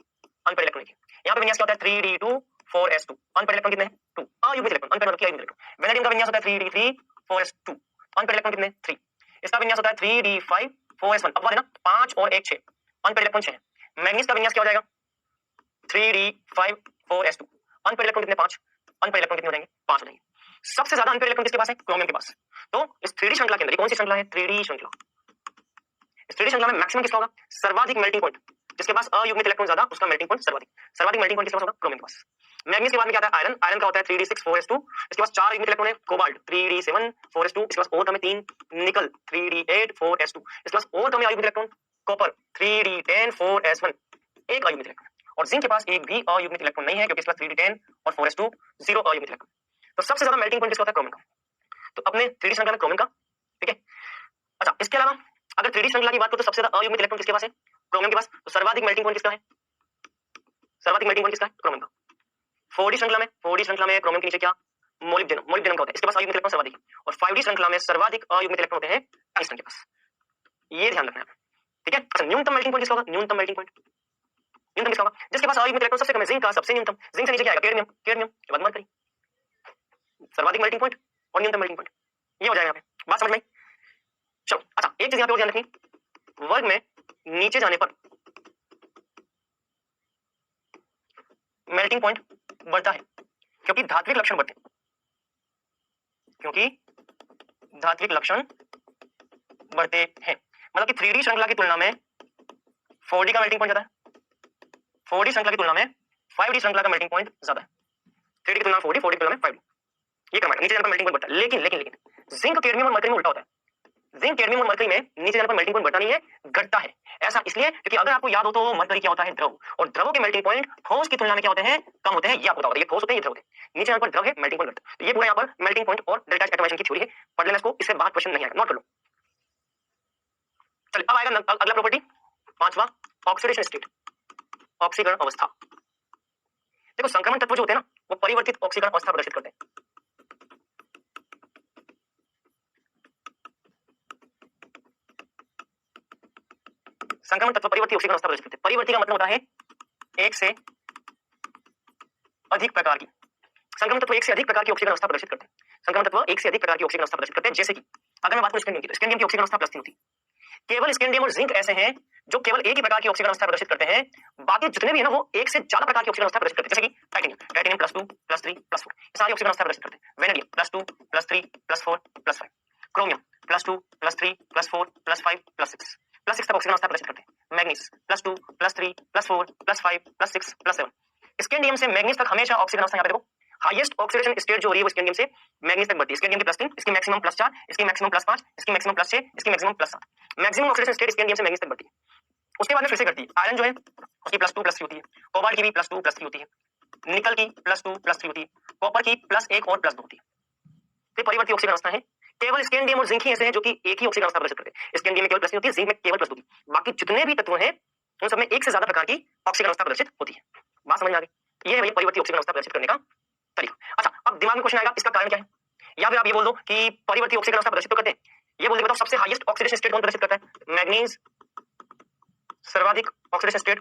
Speaker 1: अनपेयर्ड इलेक्ट्रॉन है। यहाँ पे विन्यास क्या होता है 3d24s2। अनपेयर्ड इलेक्ट्रॉन कितने, 2 अयुग्मित इलेक्ट्रॉन, अनपेयर्ड मतलब अयुग्मित इलेक्ट्रॉन। वेनेडियम का विन्यास होता है 3d3 4s2। अनपेयर्ड इलेक्ट्रॉन कितने, 3। इसका विन्यास होता है 3d5 4s1। अब ना 5 और 1 6, अनपेयर्ड इलेक्ट्रॉन 6। मैग्नीज का विन्यास क्या हो जाएगा 3d5 4s2। अनपेयर्ड इलेक्ट्रॉन कितने, 5। अनपेयर्ड इलेक्ट्रॉन कितने हो जाएंगे, 5 हो जाएंगे। सबसे ज्यादा अनपेयर्ड इलेक्ट्रॉन किसके पास है, क्रोमियम के पास। तो इस 3D श्रृंखला के अंदर कौन सी श्रृंखला है, 3D श्रृंखला। इस 3D श्रृंखला में मैक्सिमम किसका होगा, सर्वाधिक मेल्टिंग पॉइंट जिसके पास अयुग्मित इलेक्ट्रॉन ज्यादा, उसका मेल्टिंग पॉइंट सर्वाधिक मेल्टिंग पॉइंट किसके पास होगा, क्रोमियम के पास। मैग्नीज के बाद में क्या आता है, आयरन। आयरन का होता है 3d6 4s2। इसके पास 4 युग्मित इलेक्ट्रॉन है। Cobalt 3d7 4s2। इसके पास और कम है 3। निकल 3d8 4s2। इसके पास और कम है अयुग्मित इलेक्ट्रॉन। कॉपर 3d10 4s1, एक अयुग्मित इलेक्ट्रॉन। और जिंक के पास एक भी अयुग्मित इलेक्ट्रॉन नहीं है क्योंकि इसके पास 3d10 और 4s2 0 अयुग्मित इलेक्ट्रॉन। तो सबसे ज्यादा मेल्टिंग पॉइंट किसका होता है, क्रोमियम का। तो अपने 3D श्रृंखला में क्रोमियम का, ठीक है। अच्छा, इसके अलावा अगर 3D श्रृंखला की बात करें तो सबसे ज्यादा अयुग्मित इलेक्ट्रॉन किसके पास है, क्रोमियम के पास। तो सर्वाधिक मेल्टिंग पॉइंट किसका है, सर्वाधिक मेल्टिंग पॉइंट किसका है, क्रोमियम का। 4D श्रृंखला में क्रोमियम के नीचे क्या, मोलिब्डेनम का होता है। इसके पास अयुग्मित इलेक्ट्रॉन सर्वाधिक है। और 5D श्रृंखला में सर्वाधिक अयुग्मित इलेक्ट्रॉन होते हैं टंगस्टन के पास। ये ध्यान रखना है, ठीक है। अच्छा, न्यूनतम मेल्टिंग पॉइंट किसका होगा, न्यूनतम मेल्टिंग पॉइंट किसका होगा, जिसके पास अयुग्मित इलेक्ट्रॉन सबसे कम है, जिंक का सबसे न्यूनतम। जिंक से नीचे क्या आएगा, कैडमियम के बाद मरकरी। सर्वाधिक मेल्टिंग पॉइंट और न्यूनतम मेल्टिंग पॉइंट, ये हो जाएगा यहाँ पे। बात समझ में आई? चलो, अच्छा एक चीज यहाँ पे और ध्यान रखनी, वर्ग में नीचे जाने पर मेल्टिंग पॉइंट बढ़ता है क्योंकि धात्विक लक्षण बढ़ते हैं, मतलब कि 3D श्रृंखला की तुलना में 4D का मेल्टिंग पॉइंट ज्यादा है। 4D श्रृंखला की तुलना में 5D श्रृंखला का मेल्टिंग पॉइंट ज्यादा है। 3D की तुलना में 4D, 4D की तुलना में 5D। ये क्रम है, नीचे जाने पर मेल्टिंग पॉइंट बढ़ता है। लेकिन जिंक, कैडमियम और मरकरी में उल्टा होता है। जिंक, कैडमियम और मरकरी में नीचे जाने पर मेल्टिंग पॉइंट बढ़ता नहीं है, घटता है। ऐसा इसलिए क्योंकि अगर आपको याद हो तो मरकरी क्या होता है, द्रव। और द्रवों के मेल्टिंग पॉइंट ठोस की तुलना में क्या होते हैं, कम होते हैं। ये आपको पता होता है, ये ठोस होते हैं, ये द्रव होते हैं। नीचे जाने पर द्रव है, मेल्टिंग पॉइंट घटता है। तो ये पूरा यहाँ पर मेल्टिंग पॉइंट और डेल्टा एटमाइजेशन की थ्योरी है, पढ़ लेना इसको, इससे बाहर क्वेश्चन नहीं आएगा, नोट कर लो। चलिए अब आएगा अगला प्रॉपर्टी, पांचवा, ऑक्सीडेशन स्टेट, ऑक्सीकरण अवस्था। देखो संक्रमण तत्व जो होते हैं ना, वो परिवर्तित ऑक्सीकरण अवस्था प्रदर्शित करते हैं। संक्रमण तत्व परिवर्ती ऑक्सीकरण अवस्था प्रदर्शित करते हैं। परिवर्ती का मतलब होता है एक से अधिक प्रकार की, संक्रमण तत्व एक से अधिक प्रकार की ऑक्सीकरण अवस्था प्रदर्शित करते हैं। संक्रमण तत्व एक से अधिक प्रकार की ऑक्सीकरण अवस्था प्रदर्शित करते हैं। जैसे कि अगर मैं बात करूं स्कैंडियम की, तो स्कैंडियम की ऑक्सीकरण अवस्था +3 होती है। केवल स्कैंडियम और जिंक ऐसे हैं जो केवल एक ही प्रकार की ऑक्सीकरण अवस्था प्रदर्शित करते हैं। बाकी जितने भी है ना वो एक से ज्यादा प्रकार की ऑक्सीकरण अवस्था प्रदर्शित करते हैं। जैसे कि टाइटेनियम +2 +3 +4, ये सारी ऑक्सीकरण अवस्था प्रदर्शित करते हैं। वेनेडियम +2 +3 +4 +5, क्रोमियम +2 +3 +4 +5 +6 तक ऑक्सीकरण अवस्था प्रदर्शित करते हैं। मैग्नीज +2 +3 +4 +5 +6 +7। स्कैंडियम से मैग्नीज तक हमेशा ऑक्सीकरण अवस्था, यहाँ पे देखो हाईएस्ट ऑक्सीडेशन स्टेट जो हो रही है वो स्कैंडियम से मैग्नीज तक बढ़ती है। स्कैंडियम की +3, इसकी मैक्सिमम +4, इसकी मैक्सिमम +5, इसकी मैक्सिमम +6, इसकी maximum +7। Maximum oxidation state scandium से मैग्नीज तक बढ़ती है। उसके बाद में फिर से करती है। आयरन जो है उसकी +2 +3 होती है। कोबाल्ट की भी +2 +3 होती है। निकल की +2 +3 होती है। कॉपर की +1 और +2 होती है। तो परिवर्ती ऑक्सीकरण अवस्था है। केवल स्कैंडियम और जिंक ही ऐसे हैं जो कि एक ही ऑक्सीकरण अवस्था प्रदर्शित करते हैं। स्कैंडियम में केवल +3 होती है, जिंक में केवल +2 होती है। बाकी जितने भी तत्व हैं उन सब में एक से ज्यादा प्रकार की ऑक्सीकरण अवस्था प्रदर्शित होती है। बात समझ में आ गई? ये है भैया परिवर्ती ऑक्सीकरण अवस्था प्रदर्शित करने का तरीका। अच्छा, अब दिमाग में क्वेश्चन आएगा इसका कारण क्या है, या फिर आप ये बोल दो कि परिवर्ती ऑक्सीकरण अवस्था प्रदर्शित तो करते हैं, ये बोल दो बताओ सबसे हाईएस्ट ऑक्सीडेशन स्टेट कौन प्रदर्शित करता है? मैग्नीज सर्वाधिक ऑक्सीडेशन स्टेट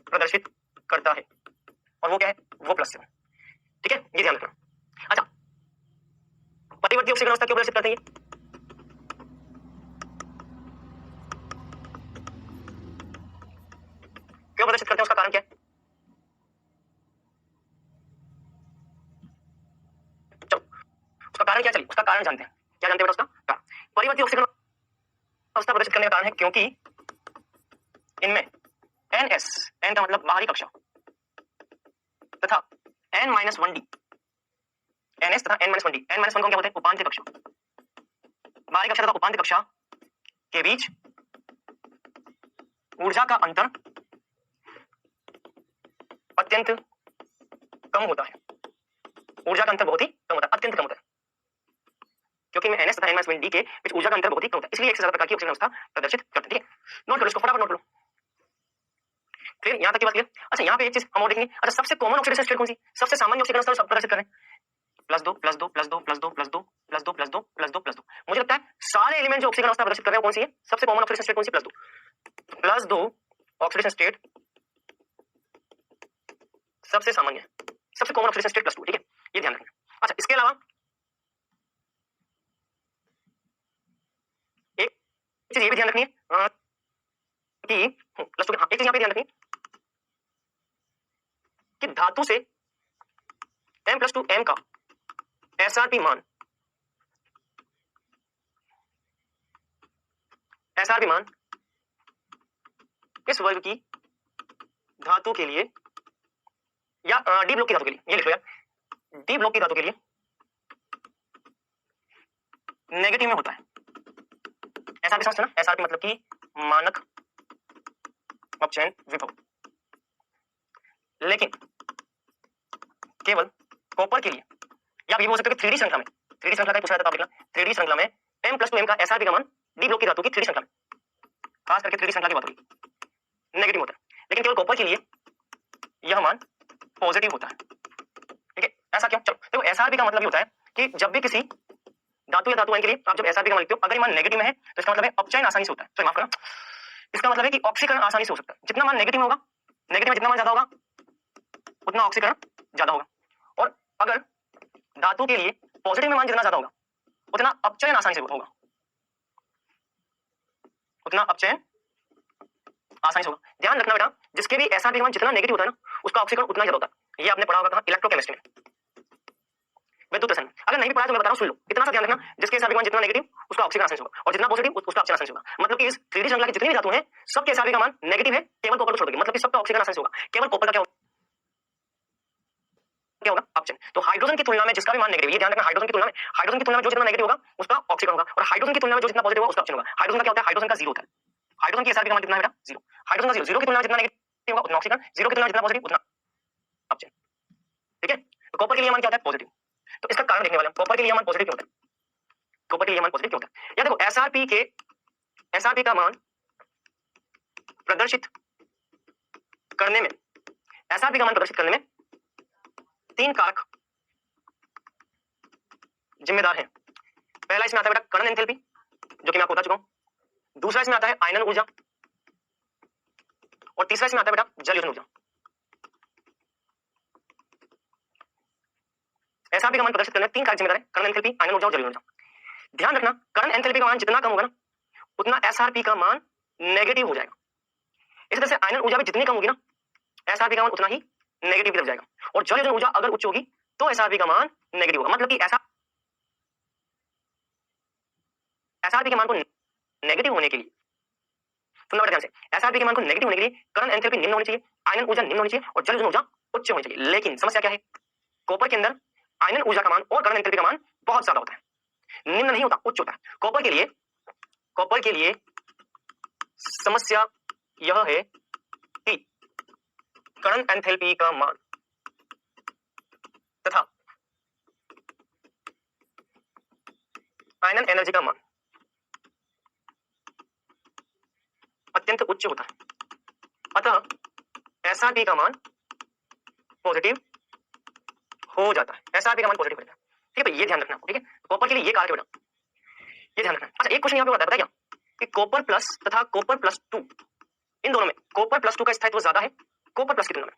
Speaker 1: प्रदर्शित करता है और वो क्या है, वो +7। ठीक है, ये ध्यान रखना। अच्छा, परिवर्ती ऑक्सीकरण अवस्था क्यों प्रदर्शित करते हैं? कारण क्या है? चलो उसका कारण क्या, चलिए उसका कारण जानते हैं। क्या जानते हैं बेटा उसका कारण? परिवर्ती ऑक्सीकरण अवस्था प्रदर्शित करने का कारण है क्योंकि इनमें NS, N का मतलब बाहरी कक्षा, तथा N-1D, NS तथा N-1D, N-1 को क्या बोलते हैं? उपांत्य कक्षा। बाहरी कक्षा तथा उपांत्य कक्षा के बीच ऊर्जा का अंतर अत्यंत कम होता है। ऊर्जा का अंतर बहुत ही कम होता है, अत्यंत कम होता है, क्योंकि में NS तथा N-1D के बीच ऊर्जा का अंतर बहुत ही कम होता है, इसलिए एक से ज्यादा प्रकार की ऑक्सीजन अवस्था प्रदर्शित करते हैं। नोट करो इसको, फटाफट नोट लो। क्लियर? यहां तक की बात क्लियर? अच्छा यहां पे एक चीज हम और देखेंगे। अच्छा सबसे कॉमन ऑक्सीडेशन स्टेट कौन सी? सबसे सामान्य ऑक्सीजन अवस्था सब प्रदर्शित करें। +2 +2 +2 +2 +2 +2 +2 +2 +2। मुझे लगता है सारे एलिमेंट जो ऑक्सीजन अवस्था प्रदर्शित कर रहे हैं कौन सी है? सबसे कॉमन ऑक्सीडेशन स्टेट कौन सी? +2 ऑक्सीडेशन स्टेट सबसे सामान्य है, सबसे कॉमन ऑक्सीडेशन स्टेट +2, ठीक है, ये ध्यान रखना। अच्छा इसके अलावा एक चीज ये भी ध्यान रखनी है कि +2 हाँ, एक चीज यहाँ पे ध्यान रखनी कि धातु से M+2 M का SRP मान इस वर्ग की धातु के लिए या डी ब्लॉक की धातु के लिए, ये लिख लो यार, डी ब्लॉक की धातु के लिए नेगेटिव में होता है। एसआरपी समझते ना? एसआरपी मतलब कि मानक अपचयन विभव। लेकिन केवल कॉपर के लिए, या ये बोल सकते हो कि 3D श्रृंखला में, 3D श्रृंखला का पूछा जाता है टॉपिक ना, 3D श्रृंखला में M+2 M का एसआरपी का मान डी ब्लॉक की धातु की 3D श्रृंखला में, खास करके 3D श्रृंखला की बात होगी, नेगेटिव होता है। लेकिन केवल कॉपर के लिए यह मान पॉजिटिव होता है, ठीक है? ऐसा क्यों? चलो देखो, एसआरपी का मतलब ये होता है कि जब भी किसी धातु या धातु आयन के लिए आप जब एसआरपी का मान लिखते हो, अगर ये मान नेगेटिव में है तो इसका मतलब है अपचयन आसानी से होता है। तो माफ करना, इसका मतलब है कि ऑक्सीकरण आसानी से हो सकता है। जितना मान नेगेटिव में होगा, नेगेटिव में जितना मान ज्यादा होगा उतना ऑक्सीकरण ज्यादा होगा, और अगर धातु के लिए पॉजिटिव में मान जितना ज्यादा होगा उतना अपचयन आसानी से होगा, उतना अपचयन आसानी से होगा। ध्यान रखना बेटा, जिसके भी एसआरपी का मान जितना नेगेटिव होता है ना, उसका ऑक्सीकरण उतना ज्यादा होता है। ये आपने पढ़ा होगा कहां? इलेक्ट्रोकेमिस्ट्री में, विद्युत रसायन में। अगर नहीं भी पढ़ा तो मैं बता रहा हूं, सुन लो। इतना सा ध्यान रखना, जिसके एसआरपी का मान जितना नेगेटिव उसका ऑक्सीकरण आसानी से होगा, और जितना पॉजिटिव उसका अपचयन आसानी से होगा। मतलब कि इस 3D श्रृंखला की जितनी भी धातु है सबके एसआरपी का मान नेगेटिव है, केवल कॉपर को छोड़ के, मतलब कि सबका ऑक्सीकरण आसानी से होगा, केवल कॉपर का क्या होगा? अपचयन। तो हाइड्रोजन की तुलना में जिसका भी मान नेगेटिव, ये ध्यान रखना, हाइड्रोजन की तुलना में जो जितना नेगेटिव होगा उसका ऑक्सीकरण होगा, और हाइड्रोजन की तुलना में जो जितना पॉजिटिव होगा उसका अपचयन होगा। हाइड्रोजन का क्या होता है? हाइड्रोजन का 0 होता है। हाइड्रोजन की एसआरपी का मान कितना है बेटा? 0। हाइड्रोजन का 0, 0 की तुलना में जितना नेगेटिव होगा उतना ऑक्सीकरण, 0 की तुलना में जितना पॉजिटिव उतना अपचयन, ठीक है? तो कॉपर के लिए मान क्या होता है? पॉजिटिव। तो इसका कारण देखने वाले हैं, कॉपर के लिए मान पॉजिटिव क्यों होता है? कॉपर के लिए मान पॉजिटिव क्यों होता है? या देखो, एसआरपी का मान प्रदर्शित करने में, एसआरपी का मान प्रदर्शित करने में 3 कारक जिम्मेदार हैं। पहला इसमें आता है बेटा कर्ण एंथैल्पी, जो कि मैं आपको बता चुका हूं। दूसरा इसमें आता है आयनन ऊर्जा, और तीसरा इसमें आता है बेटा जल योजन ऊर्जा। एसआरपी का मान प्रदर्शित करने में 3 कारक जिम्मेदार हैं, कर्ण एंथैल्पी, आयनन ऊर्जा और जल योजन ऊर्जा। ध्यान रखना, कर्ण एंथैल्पी का मान जितना कम होगा ना उतना एसआरपी का मान नेगेटिव हो जाएगा। इस तरह से आयनन ऊर्जा भी जितनी कम होगी ना, एसआरपी का मान उतना ही नेगेटिव की तरफ जाएगा, और जल योजन ऊर्जा अगर उच्च होगी तो एसआरपी का मान नेगेटिव होगा। मतलब कि एसआरपी के मान को नेगेटिव होने के लिए, सुनना ध्यान से, एसआरपी के मान को नेगेटिव होने के लिए कर्ण एंथैल्पी निम्न होनी चाहिए, आयनन ऊर्जा निम्न होनी चाहिए, और जल योजन ऊर्जा उच्च होनी चाहिए। लेकिन समस्या क्या है? कॉपर के अंदर आयनन ऊर्जा का मान और कर्ण एंथैल्पी का मान बहुत ज्यादा होता है, निम्न नहीं होता, उच्च होता है। कॉपर के लिए समस्या यह है कि कर्ण एंथैल्पी का मान तथा आयनन एनर्जी का मान अत्यंत उच्च होता है, अतः एसआरपी का मान पॉजिटिव हो जाता है। एसआरपी का मान पॉजिटिव हो जाता है, ठीक है? तो ये ध्यान रखना, ठीक है? कॉपर के लिए ये कारक है बेटा, ये ध्यान रखना। अच्छा एक क्वेश्चन यहाँ पे बताया क्या कि कॉपर प्लस तथा कॉपर प्लस 2, इन दोनों में कॉपर प्लस 2 का स्थायित्व ज्यादा है कॉपर प्लस की तुलना में।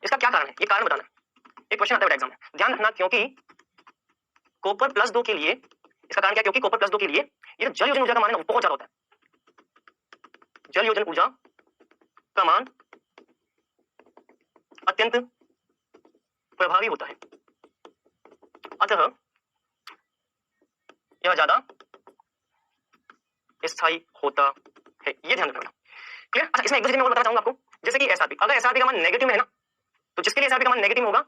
Speaker 1: इसका क्या कारण है? ये कारण बताना है। एक क्वेश्चन आता है एग्जाम में, ध्यान रखना, क्योंकि कॉपर प्लस 2 के लिए, इसका कारण क्या? क्योंकि कॉपर प्लस 2 के लिए ये जल योजन ऊर्जा का मान है बहुत ज्यादा होता है। जल योजन ऊर्जा का मान अत्यंत प्रभावी होता है, अतः यह ज्यादा स्थायी होता है। ये ध्यान रखना। क्लियर? अच्छा, इसमें एक दूसरे में और बताना चाहूंगा आपको, जैसे कि एसआरपी, अगर एसआरपी का मान नेगेटिव में है ना, तो जिसके लिए एसआरपी का मान नेगेटिव होगा,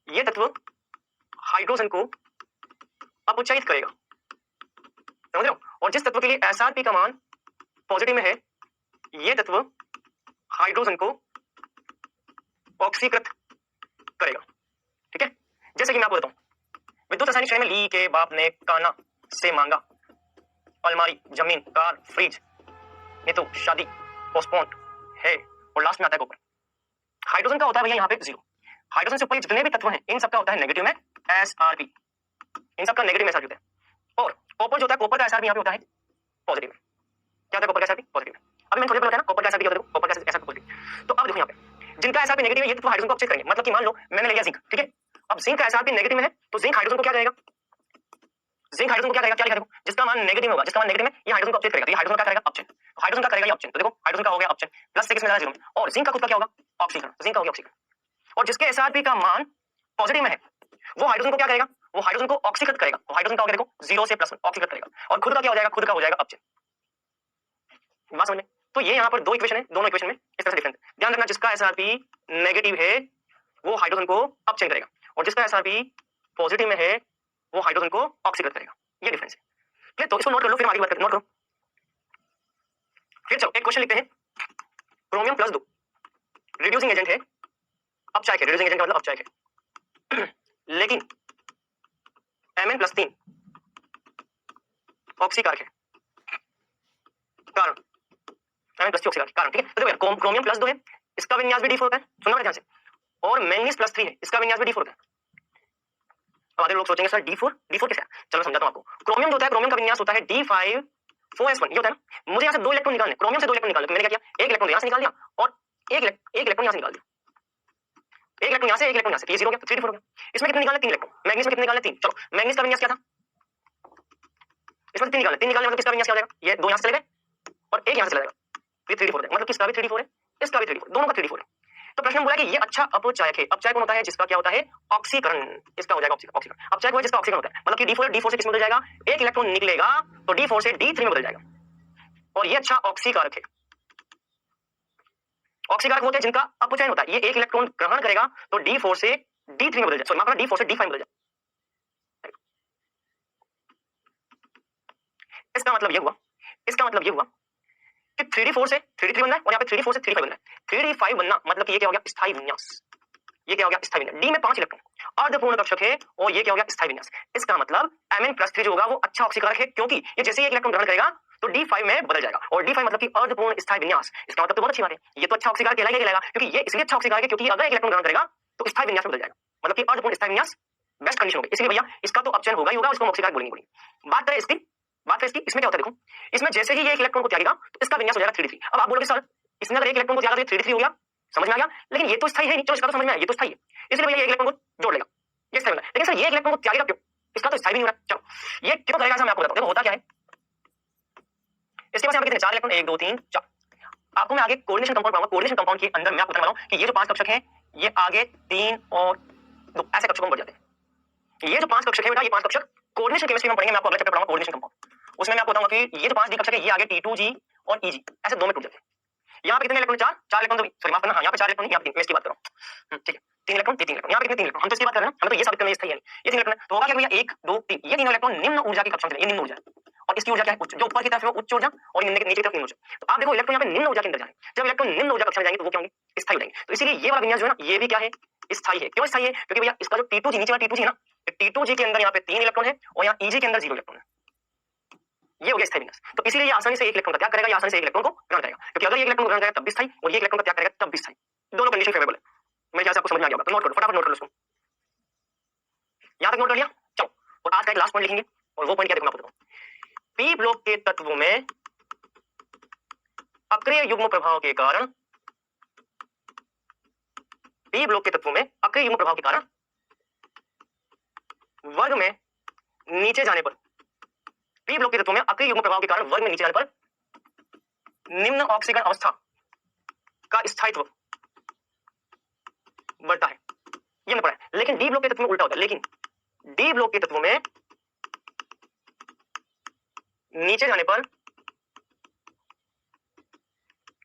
Speaker 1: ये तत्व हाइड्रोजन को अपचयित करेगा, समझ रहे हो? और जिस तत्व के लिए एसआरपी का मान पॉजिटिव में है, ये तत्व हाइड्रोजन को ऑक्सीकृत करेगा। ठीक है? जैसे कि मैं आपको बताऊं, विद्युत रासायनिक श्रेणी में ली के बाप ने काना से मांगा अलमारी, जमीन, कार, फ्रिज, ये तो शादी पोस्टपोन्ड है, और लास्ट में आता है कॉपर। हाइड्रोजन का होता है भैया यहाँ पे 0। हाइड्रोजन से ऊपर जितने भी तत्व हैं, इन सबका होता है नेगेटिव में एसआरपी, इन सबका नेगेटिव में एसआरपी होता है। और कॉपर जो होता है, कॉपर का एसआरपी यहाँ पे होता है पॉजिटिव में। क्या होता है कॉपर का एसआरपी? पॉजिटिव में। अभी मैंने थोड़ी देर बताया ना कॉपर का एसआरपी क्या होता है, कॉपर का एसआरपी पॉजिटिव। तो अब देखो यहाँ पे जिनका एसआरपी नेगेटिव है, ये तत्व हाइड्रोजन को अपचयित करेंगे। मतलब कि मान लो मैंने लिया जिंक, ठीक है, अब जिंक का एसआरपी नेगेटिव में है, तो जिंक हाइड्रोजन को क्या करेगा? जिंक हाइड्रोजन को क्या करेगा? क्या लिखा देखो, जिसका मान नेगेटिव होगा, जिसका मान नेगेटिव में, ये हाइड्रोजन को अपचयित करेगा, तो ये हाइड्रोजन का क्या करेगा? अपचयन। तो हाइड्रोजन का करेगा ये अपचयन, तो देखो हाइड्रोजन का हो गया अपचयन, +6 में 0 में, और जिंक का खुद का क्या होगा? ऑक्सीकरण। जिंक का हो गया ऑक्सीकरण। और जिसके एसआरपी का मान पॉजिटिव में है, वो हाइड्रोजन को क्या करेगा? वो हाइड्रोजन को ऑक्सीकृत करेगा। तो हाइड्रोजन का हो गया देखो 0 से +1 ऑक्सीकृत करेगा, और खुद का क्या हो जाएगा? खुद का हो जाएगा अपचयन। बात समझ में? तो ये यहाँ पर दो इक्वेशन है, दोनों इक्वेशन में इस तरह से डिफरेंट है। ध्यान रखना, जिसका एसआरपी नेगेटिव है वो हाइड्रोजन को अपचयन करेगा, और जिसका एसआरपी पॉजिटिव में है वो हाइड्रोजन को ऑक्सीकृत करेगा। ये डिफरेंस है। ठीक, तो इसको नोट कर लो, फिर आगे बात करते हैं। नोट करो। फिर चलो एक क्वेश्चन लिखते हैं। क्रोमियम +2 रिड्यूसिंग एजेंट है, अपचायक है। रिड्यूसिंग एजेंट का मतलब अपचायक है। लेकिन Mn+3 ऑक्सीकारक है। कारण Mn+3 ऑक्सीकारक कारण। ठीक है, तो देखो क्रोमियम +2 है, इसका विन्यास भी D4 होता है, सुनना मेरे ध्यान से, और मैंगनीज +3 है, इसका विन्यास भी D4 होता है। अब आधे लोग सोचेंगे सर D4 कैसे? चलो समझाता हूं आपको। क्रोमियम होता है, क्रोमियम का विन्यास होता है D5 4s1, ये होता है ना। मुझे यहां से 2 इलेक्ट्रॉन निकालने, क्रोमियम से 2 इलेक्ट्रॉन निकालने, तो मैंने क्या किया? एक इलेक्ट्रॉन यहां से निकाल दिया, और एक इलेक्ट्रॉन यहां से निकाल दिया। एक इलेक्ट्रॉन यहां से, एक इलेक्ट्रॉन यहां से, ये 0 हो गया, 3d4 हो गया। इसमें कितने निकालने? 3 इलेक्ट्रॉन। मैग्नीज में कितने निकालने? 3। चलो मैग्नीज का विन्यास क्या था? इसमें 3 निकालने मतलब किसका विन्यास क्या हो जाएगा? ये 2 यहां से चले गए और एक यहां से चला जाएगा, ये 3d4 हो जाएगा। मतलब किसका भी 3d4 है, इसका भी 3d4, दोनों का 3d4 है। तो प्रश्न में बोला कि ये अच्छा अपचायक है। अपचायक कौन होता है? जिसका क्या होता है? ऑक्सीकरण। इसका हो जाएगा ऑक्सीकरण। अपचायक वो है जिसका ऑक्सीकरण होता है, मतलब कि D4 से किसमें बदल जाएगा? एक इलेक्ट्रॉन निकलेगा तो D4 से D3 में बदल जाएगा, और ये अच्छा ऑक्सीकारक है। ऑक्सीकारक होते हैं जिनका अपचयन होता है, ये एक इलेक्ट्रॉन ग्रहण करेगा तो D4 से D3 में बदल जाएगा, सॉरी माफ करना, D4 से D5 में बदल जाएगा। इसका मतलब ये हुआ कि 3d4 से 3d3 बनना है, और यहाँ पे 3d4 से 3d5 बनना है। 3d5 बनना मतलब कि ये क्या हो गया? स्थायी विन्यास। ये क्या हो गया? स्थायी विन्यास। डी में 5 इलेक्ट्रॉन, अर्धपूर्ण कक्षक है, और ये क्या हो गया? स्थायी विन्यास। इसका मतलब Mn+3 जो होगा वो अच्छा ऑक्सीकारक है, क्योंकि ये जैसे ही एक इलेक्ट्रॉन ग्रहण करेगा तो D5 में बदल जाएगा, और D5 मतलब कि अर्धपूर्ण स्थायी विन्यास। इसका मतलब तो बहुत अच्छी बात है, ये तो अच्छा ऑक्सीकारक कहलाएगा, क्योंकि ये इसलिए अच्छा ऑक्सीकारक है क्योंकि अगर एक इलेक्ट्रॉन ग्रहण करेगा तो स्थायी विन्यास में बदल जाएगा, मतलब कि अर्धपूर्ण स्थायी विन्यास बेस्ट कंडीशन होगी। इसलिए भैया इसका तो अपचयन होगा ही होगा, उसको ऑक्सीकारक बोलेंगे। बात करें इसकी, इसमें क्या होता है? देखो, इसमें जैसे ही ये एक इलेक्ट्रॉन को त्यागेगा तो इसका विन्यास हो जाएगा 3d3। अब आप बोलोगे सर इसने अगर एक इलेक्ट्रॉन को त्यागा तो 3d3 हो गया, समझ में आ गया, लेकिन ये तो स्थायी है नहीं। चलो इसका तो समझ में आया, ये तो स्थायी है, इसलिए भैया एक इलेक्ट्रॉन को जोड़ लेगा, ये स्थायी होगा। लेकिन सर ये इलेक्ट्रॉन को त्यागेगा क्यों? इसका तो स्थायी नहीं हो रहा। चलो ये क्यों करेगा, मैं आपको बताता हूं। देखो होता क्या है, इसके पास यहाँ पे कितने? 4 इलेक्ट्रॉन, 1 2 3 4। आपको मैं आगे कोऑर्डिनेशन कंपाउंड पढ़ाऊंगा। कोऑर्डिनेशन कंपाउंड के अंदर मैं आपको बताने वाला हूं कि ये जो 5 कक्षक हैं, ये आगे 3 और 2 ऐसे कक्षकों में बढ़ जाते हैं। ये जो 5 कक्षक है बेटा, ये 5 कक्षक कोऑर्डिनेशन केमिस्ट्री में पढ़ेंगे। मैं आपको अगला चैप्टर पढ़ाऊंगा कोऑर्डिनेशन कंपाउंड, उसमें मैं आपको बताऊंगा कि ये जो 5 डी कक्षक है, ये आगे T2G और EG ऐसे 2 में टूट जाते हैं। यहाँ पे कितने इलेक्ट्रॉन? 4 इलेक्ट्रॉन, सॉरी माफ करना, हाँ यहाँ पे 4 इलेक्ट्रॉन, यहाँ पे 3, मैं इसकी बात कर रहा हूँ। ठीक है, 3 इलेक्ट्रॉन, 3 इलेक्ट्रॉन, यहाँ पे कितने? 3 इलेक्ट्रॉन। हम तो इसकी बात कर रहे हैं, हमें तो ये साबित करना है स्थायी है, ये 3 इलेक्ट्रॉन है। तो होगा क्या भैया? 1 2 3, ये तीनों इलेक्ट्रॉन निम्न ऊर्जा की कक्षा में, ये निम्न ऊर्जा है, और इसकी ऊर्जा क्या है? उच्च। जो ऊपर की तरफ है वो उच्च ऊर्जा, और नीचे की तरफ निम्न ऊर्जा। तो आप देखो इलेक्ट्रॉन यहाँ पे निम्न ऊर्जा के अंदर जाएंगे। जब इलेक्ट्रॉन निम्न ऊर्जा कक्षा में जाएंगे तो वो क्या होंगे? स्थायी हो जाएंगे। तो इसीलिए ये वाला विन्यास जो है ना, ये भी क्या है? स्थायी है। क्यों स्थायी है? क्योंकि भैया इसका जो T2G, नीचे वाला T2G है ना, T2G के अंदर यहाँ पे 3 इलेक्ट्रॉन है, और यहाँ EG के अंदर 0 इलेक्ट्रॉन है। ये हो गया स्थायी विन्यास। तो इसीलिए ये आसानी से एक इलेक्ट्रॉन का त्याग करेगा, ये आसानी से एक इलेक्ट्रॉन को ग्रहण करेगा, क्योंकि अगर ये इलेक्ट्रॉन को ग्रहण करेगा तब भी स्थायी, और ये इलेक्ट्रॉन का त्याग करेगा तब भी स्थायी। दोनों कंडीशन फेवरेबल है। मेरे ख्याल से आपको समझ में आ गया होगा, तो नोट करो, फटाफट नोट कर लो इसको। यहां तक नोट कर लिया? चलो, और आज का एक लास्ट पॉइंट लिखेंगे, और वो पॉइंट क्या देखो मैं आपको बताऊं। पी ब्लॉक के तत्वों में अक्रिय युग्म प्रभाव के कारण, पी ब्लॉक के तत्वों में अक्रिय युग्म प्रभाव के कारण वर्ग में नीचे जाने पर, पी ब्लॉक के तत्वों में अक्रिय युग्म प्रभाव के कारण वर्ग में नीचे जाने पर निम्न ऑक्सीकरण अवस्था का स्थायित्व बढ़ता है, ये हमने पढ़ा है। लेकिन डी ब्लॉक के तत्व में उल्टा होता है। लेकिन डी ब्लॉक के तत्वों में नीचे जाने पर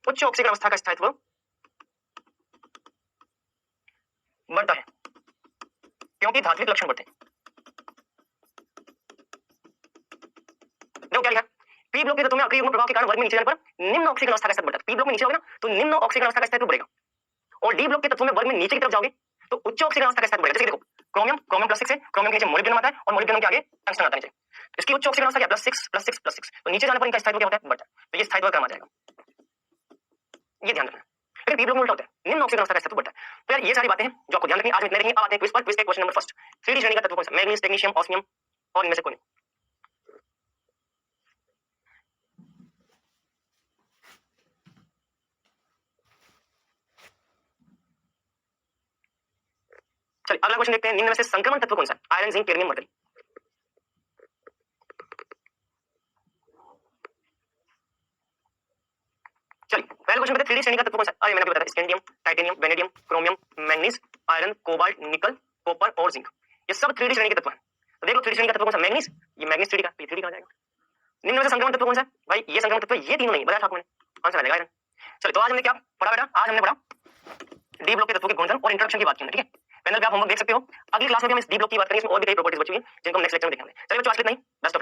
Speaker 1: उच्च ऑक्सीकरण अवस्था का स्थायित्व बढ़ता है, क्योंकि धात्विक लक्षण बढ़ते हैं। देखो क्या लिखा है, पी ब्लॉक के तत्व में अक्रिय युग्म प्रभाव के कारण वर्ग में नीचे जाने पर निम्न ऑक्सीकरण अवस्था का स्तर बढ़ता है। पी ब्लॉक में नीचे होगा ना तो निम्न ऑक्सीकरण अवस्था का स्तर बढ़ेगा, और डी ब्लॉक के तत्व में वर्ग में नीचे की तरफ जाओगे तो उच्च ऑक्सीकरण अवस्था का स्तर बढ़ेगा। जैसे देखो क्रोमियम +6 है, क्रोमियम के नीचे मोलिब्डेनम आता है और मोलिब्डेनम के आगे टंगस्टन आता है नीचे। इसकी उच्च ऑक्सीकरण अवस्था क्या +6 तो नीचे जाने पर इनका स्थायित्व क्या होता है, बढ़ता है। तो ये स्थायित्व क्रम आ जाएगा, ये ध्यान रखना। लेकिन पी ब्लॉक में उल्टा होता है, निम्न ऑक्सीकरण अवस्था का स्थायित्व बढ़ता है। तो यार ये सारी बातें हैं जो आपको ध्यान रखनी है। आज हम इतने देखेंगे। अब आते हैं क्विज पर। क्विज के क्वेश्चन नंबर फर्स्ट, 3D श्रेणी का तत्व कौन सा, मैग्नीज, टेक्नीशियम, ऑस्मियम और इनमें से कोई नहीं। चलिए अगला क्वेश्चन देखते हैं। निम्न में से संक्रमण तत्व कौन सा, आयरन, जिंक, कैडमियम, मरकरी। चलिए पहले क्वेश्चन बताते हैं 3D श्रेणी का तत्व कौन सा। अरे मैंने बताया scandium, titanium, vanadium, chromium, manganese, iron, cobalt, निकल, कॉपर और जिंक, ये सब 3D श्रेणी के तत्व हैं। तो देख लो 3D श्रेणी का तत्व कौन सा, मैंगनीज, ये मैंगनीज 3D का, ये 3D का आ जाएगा। निम्न में से संक्रमण तत्व कौन सा, भाई ये संक्रमण तत्व, ये तीनों नहीं बताया था आपको मैंने, आंसर आ जाएगा आयरन। चलिए तो आज हमने क्या पढ़ा बेटा, आज हमने पढ़ा डी ब्लॉक के तत्वों के गुणधर्म और इंट्रोडक्शन की बात की, ठीक है। पैनल पे आप होमवर्क देख सकते हो। अगली क्लास में भी हम इस डी ब्लॉक की बात करेंगे, इसमें और भी कई प्रॉपर्टीज बची हुई हैं जिनको हम नेक्स्ट लेक्चर में देखेंगे। चलिए बच्चों आज के लिए नहीं, बेस्ट ऑफ लक।